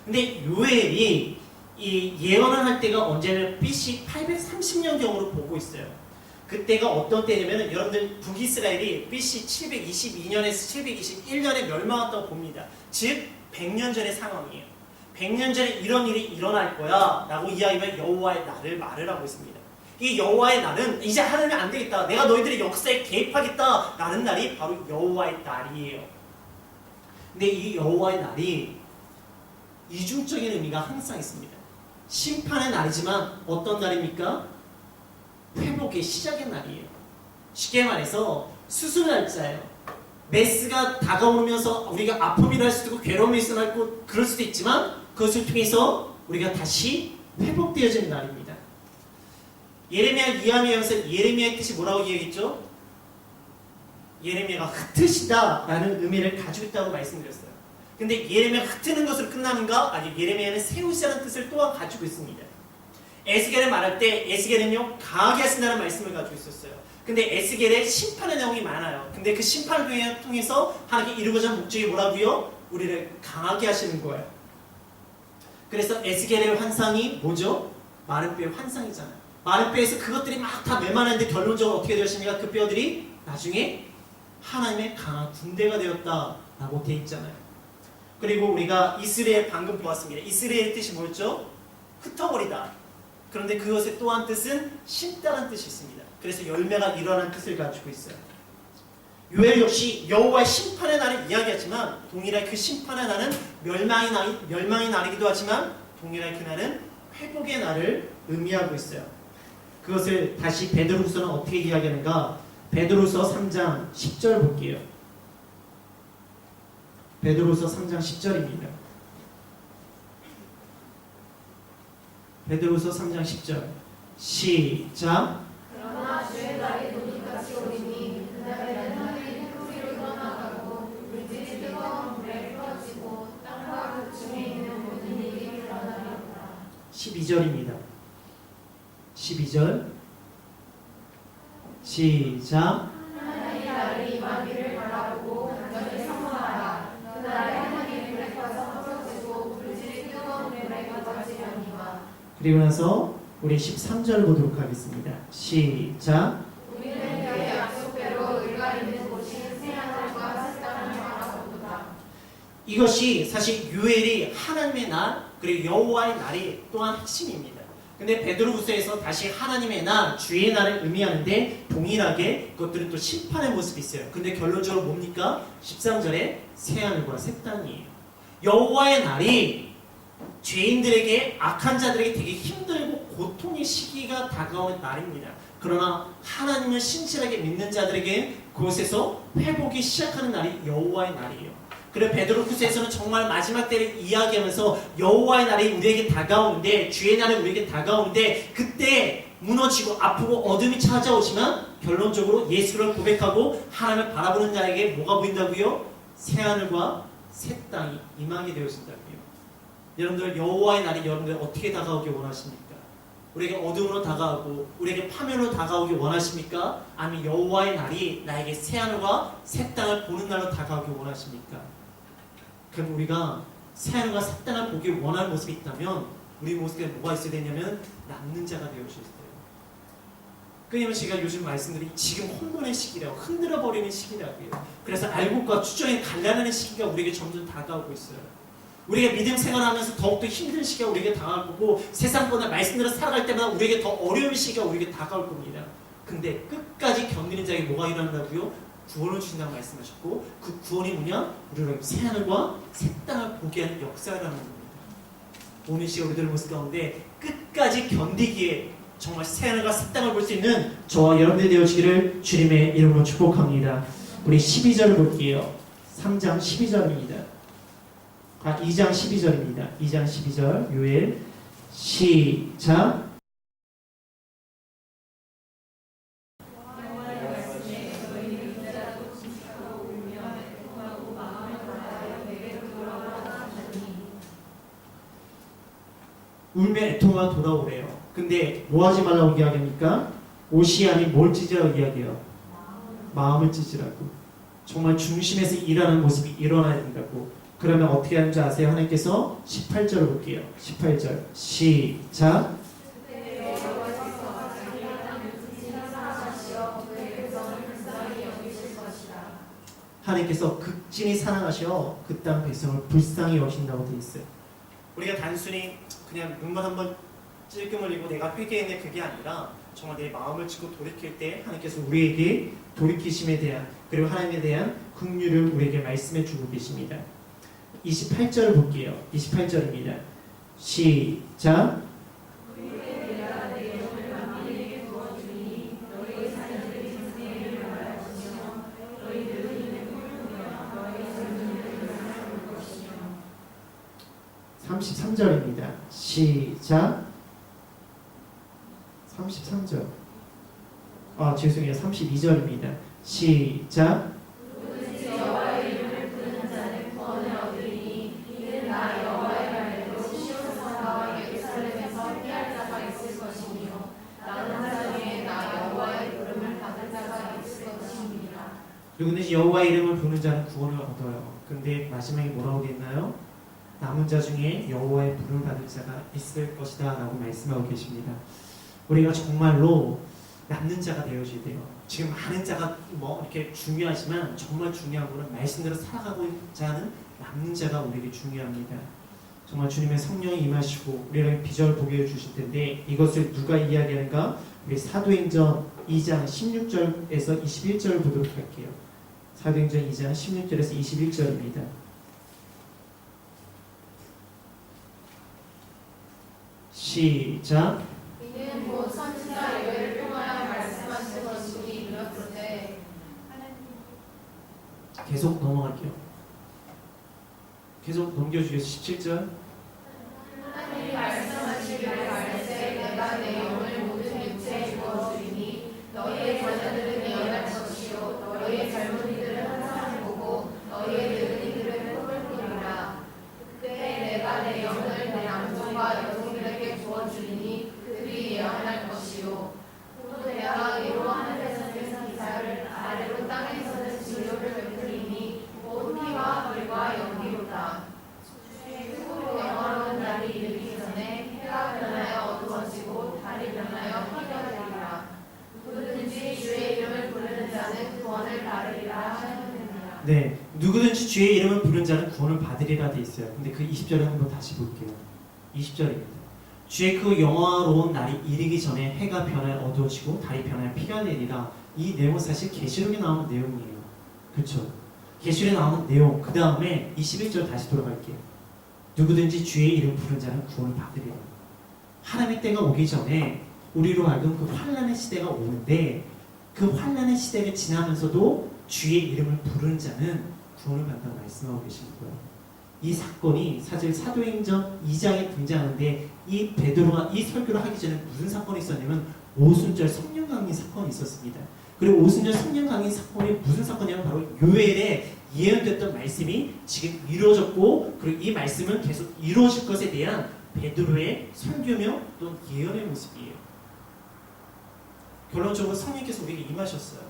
근데 요엘이 이 예언을 할 때가 언제냐면 BC 830년경으로 보고 있어요. 그때가 어떤 때냐면 여러분들 북이스라엘이 BC 722년에서 721년에 멸망했다고 봅니다. 즉 100년 전의 상황이에요. 100년 전에 이런 일이 일어날 거야 라고 이야기하면 여호와의 날을 말을 하고 있습니다. 이 여호와의 날은 이제 하나님이 안 되겠다, 내가 너희들의 역사에 개입하겠다 라는 날이 바로 여호와의 날이에요. 근데 이 여호와의 날이 이중적인 의미가 항상 있습니다. 심판의 날이지만 어떤 날입니까? 회복의 시작의 날이에요. 쉽게 말해서 수술 날짜예요. 메스가 다가오면서 우리가 아픔이라 할 수도 있고 괴로움이 있고 그럴 수도 있지만 그것을 통해서 우리가 다시 회복되어지는 날입니다. 예레미야 이야기하면서 예레미야의 뜻이 뭐라고 얘기했죠? 예레미야가 흩으시다 라는 의미를 가지고 있다고 말씀드렸어요. 근데 예레미야가 흩트는 것으로 끝나는가? 아니, 예레미야는 세우시라는 뜻을 또한 가지고 있습니다. 에스겔을 말할 때 에스겔은요 강하게 하신다는 말씀을 가지고 있었어요. 근데 에스겔의 심판의 내용이 많아요. 근데 그 심판을 통해서 하나님께 이루고자 하는 목적이 뭐라고요? 우리를 강하게 하시는 거예요. 그래서 에스겔의 환상이 뭐죠? 마른 뼈의 환상이잖아요. 마른 뼈에서 그것들이 막 다 메마르는데 결론적으로 어떻게 되었습니까? 그 뼈들이 나중에 하나님의 강한 군대가 되었다라고 되어 있잖아요. 그리고 우리가 이스라엘 방금 보았습니다. 이스라엘의 뜻이 뭐였죠? 흩어버리다. 그런데 그것의 또 한 뜻은 심다란 뜻이 있습니다. 그래서 열매가 일어난 뜻을 가지고 있어요. 요엘 역시 여호와의 심판의 날을 이야기하지만 동일하게 그 심판의 날은 멸망의 날이기도 하지만 동일하게 그날은 회복의 날을 의미하고 있어요. 그것을 다시 베드로후서는 어떻게 이야기하는가? 베드로후서 3장 10절 볼게요. 베드로후서 3장 10절입니다. 베드로후서 3장 10절 시작. 그러나 주의 날이 눈이같이 오리니 그날에는 하늘이 뿌리로 떠나가고 물질이 뜨거운 물에 풀어지고 땅과 그 중에 있는 모든 일이 일어나리로다. 12절입니다. 12절 시작. 하나님의 날이 임하기를 바라보고 간절히 사모하라. 그날에 하나님의 물에서 풀어지고 물질이 뜨거운 물에 가져지려니와. 그리고 나서 우리 13절 보도록 하겠습니다. 시작. 우리는 그의 약속대로 의가 있는 곳이 새하늘과 새 땅을 바라보도다. 이것이 사실 요엘이 하나님의 날 그리고 여호와의 날이 또한 핵심입니다. 근데 베드로후서에서 다시 하나님의 날, 주의 날을 의미하는데 동일하게 그것들은 또 심판의 모습이 있어요. 근데 결론적으로 뭡니까? 13절에 새하늘과 새 땅이에요. 여호와의 날이 죄인들에게, 악한 자들에게 되게 힘들고 고통의 시기가 다가오는 날입니다. 그러나 하나님을 신실하게 믿는 자들에게 그곳에서 회복이 시작하는 날이 여호와의 날이에요. 그래 베드로후서에서는 정말 마지막 때를 이야기하면서 여호와의 날이 우리에게 다가오는데, 주의 날이 우리에게 다가오는데 그때 무너지고 아프고 어둠이 찾아오지만 결론적으로 예수를 고백하고 하나님을 바라보는 자에게 뭐가 보인다고요? 새하늘과 새 땅이 임하게 되어진다고요. 여러분들 여호와의 날이 여러분들 어떻게 다가오길 원하십니까? 우리에게 어둠으로 다가오고 우리에게 파멸로 다가오길 원하십니까? 아니면 여호와의 날이 나에게 새하늘과 새 땅을 보는 날로 다가오길 원하십니까? 그럼 우리가 새하늘과 새 땅을 보길 원하는 모습이 있다면 우리 모습에 뭐가 있어야 되냐면 남는 자가 되어주셔야 돼요. 끊임없이 제가 요즘 말씀드린 지금 혼돈의 시기라고, 흔들어버리는 시기라고요. 그래서 알곡과 추정에 갈라내는 시기가 우리에게 점점 다가오고 있어요. 우리가 믿음 생활하면서 더욱더 힘든 시기가 우리에게 다가올 거고, 세상보다 말씀대로 살아갈 때마다 우리에게 더 어려운 시기가 우리에게 다가올 겁니다. 근데 끝까지 견디는 자에게 뭐가 일어난다고요? 구원을 주신다고 말씀하셨고, 그 구원이 뭐냐? 우리를 새하늘과 새 땅을 보게 하는 역사라는 겁니다. 오늘 시간 우리들의 모습 가운데 끝까지 견디기에 정말 새하늘과 새 땅을 볼 수 있는 저와 여러분들이 되어주기를 주님의 이름으로 축복합니다. 우리 12절을 볼게요. 3장 12절입니다. 2장 12절입니다. 2장 12절 요엘 시작. 울며 애통하며 돌아오래요. 근데 뭐 하지 말라고 이야기합니까? 옷이 아닌 뭘 찢으라고 이야기해요? 마음을 찢으라고. 정말 중심에서 일하는 모습이 일어나야 된다고. 그러면 어떻게 하는지 아세요? 하나님께서 18절을 볼게요. 18절 시작. 하나님께서 극진히 사랑하셔 그 땅 백성을 불쌍히 여기신다고 되어 있어요. 우리가 단순히 그냥 눈만 한번 찔끔 흘리고 내가 회개했네 그게 아니라 정말 내 마음을 찢고 돌이킬 때 하나님께서 우리에게 돌이키심에 대한, 그리고 하나님에 대한 긍휼을 우리에게 말씀해 주고 계십니다. 28절을 볼게요. 28절입니다. 시작. 33절입니다. 시작. 33절. 죄송해요. 32절입니다. 시작. 누구든지 여호와의 이름을 부르는 자는 구원을 얻어요. 근데 마지막에 뭐라고 되어 있나요? 남은 자 중에 여호와의 부름을 받을 자가 있을 것이다 라고 말씀하고 계십니다. 우리가 정말로 남는 자가 되어줘야 돼요. 지금 많은 자가 뭐 이렇게 중요하지만 정말 중요한 것은 말씀대로 살아가고자 하는 남는 자가 우리에게 중요합니다. 정말 주님의 성령이 임하시고 우리에게 비전을 보게 해주실 텐데, 이것을 누가 이야기하는가? 우리 사도행전 2장 16절에서 21절을 보도록 할게요. 사도행전 2장 16절에서 21절입니다. 시작. 이는 곧 선지자 요엘을 통하여 말씀하신 것이니 이렇듯. 계속 넘어갈게요. 계속 넘겨주겠어요. 17절. 하나님이 말씀하시기를 말세 내가 내 영을 모든 육체에 주어주리니 너희의 자녀들은 예언할 것이요 너희의 젊은이들은 환상을 보고 너희의 늙은이들은 꿈을 꾸리라. 그때 내가 내 영을 내 남종과 여종들에게 주어주리니 그들이 예언할 것이요 또 내가 위로 하늘에서는 기사를 아래로 땅에서는 진료를 베풀리니 곧 피와 불과 연기로다. 크고 영화로운 날이 이르기 전에 해가 변하여 어두워지고 달이 변하여 피가 되리라. 누구든지 주의 이름을 부르는 자는 구원을 받으리라 하였느니라. 네, 누구든지 주의 이름을 부르는 자는 구원을 받으리라 돼 있어요. 근데 그 20절을 한번 다시 볼게요. 20절입니다. 주의 그 영화로운 날이 이르기 전에 해가 변하여 어두워지고 달이 변하여 피가 되리라. 이 내용은 사실 계시록에 나오는 내용이에요. 그렇죠? 계시록에 나오는 내용. 그 다음에 21절 다시 돌아갈게요. 누구든지 주의 이름 부르는 자는 구원을 받으리라. 하나님의 때가 오기 전에 우리로 하여금 그 환난의 시대가 오는데, 그 환난의 시대를 지나면서도 주의 이름을 부르는 자는 구원을 받는다고 말씀하고 계시는 거예요. 이 사건이 사실 사도행전 2장에 등장하는데, 이 베드로가 이 설교를 하기 전에 무슨 사건이 있었냐면 오순절 성령 강림 사건이 있었습니다. 그리고 오순절 성령 강림 사건이 무슨 사건이냐면 바로 요엘에 예언됐던 말씀이 지금 이루어졌고, 그리고 이 말씀은 계속 이루어질 것에 대한 베드로의 설교며 또는 예언의 모습이에요. 결론적으로 성령께서 우리에게 임하셨어요.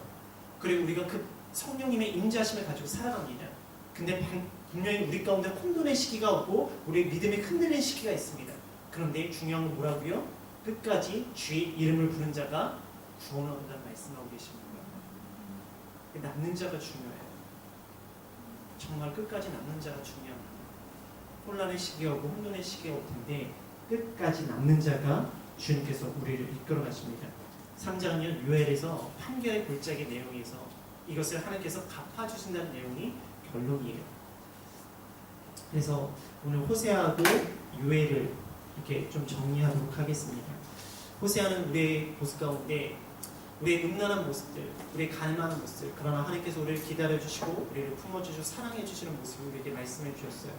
그리고 우리가 그 성령님의 임재하심을 가지고 살아갑니다. 근데 분명히 우리 가운데 혼돈의 시기가 오고 우리의 믿음이 흔들리는 시기가 있습니다. 그런데 중요한 건 뭐라고요? 끝까지 주의 이름을 부른 자가 구원을 얻는다는 말씀하고 계십니다. 남는 자가 중요해요. 정말 끝까지 남는 자가 중요합니다. 혼란의 시기가 오고 혼돈의 시기가 올 텐데 끝까지 남는 자가 주님께서 우리를 이끌어 가십니다. 3장은 요엘에서 판결의 골짜기 내용에서 이것을 하나님께서 갚아주신다는 내용이 결론이에요. 그래서 오늘 호세아하고 요엘을 이렇게 좀 정리하도록 하겠습니다. 호세아는 우리의 모습 가운데 우리의 음란한 모습들, 우리의 가늠하는 모습들, 그러나 하나님께서 우리를 기다려주시고 우리를 품어주시고 사랑해주시는 모습을 우리에게 말씀해 주셨어요.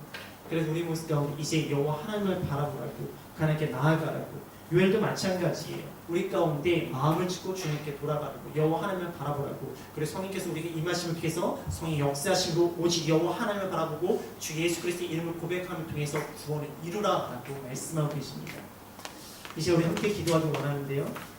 그래서 우리 모습 가운데 이제 여호와 하나님을 바라보라고, 하나님께 나아가라고. 요엘도 마찬가지예요. 우리 가운데 마음을 짓고 주님께 돌아가라고, 여호와 하나님을 바라보라고. 그래서 성령께서 우리에게 임하심을 통해서 성령 역사하시고 오직 여호와 하나님을 바라보고 주 예수 그리스도의 이름을 고백함을 통해서 구원을 이루라라고 말씀하고 계십니다. 이제 우리 함께 기도하기 원하는데요.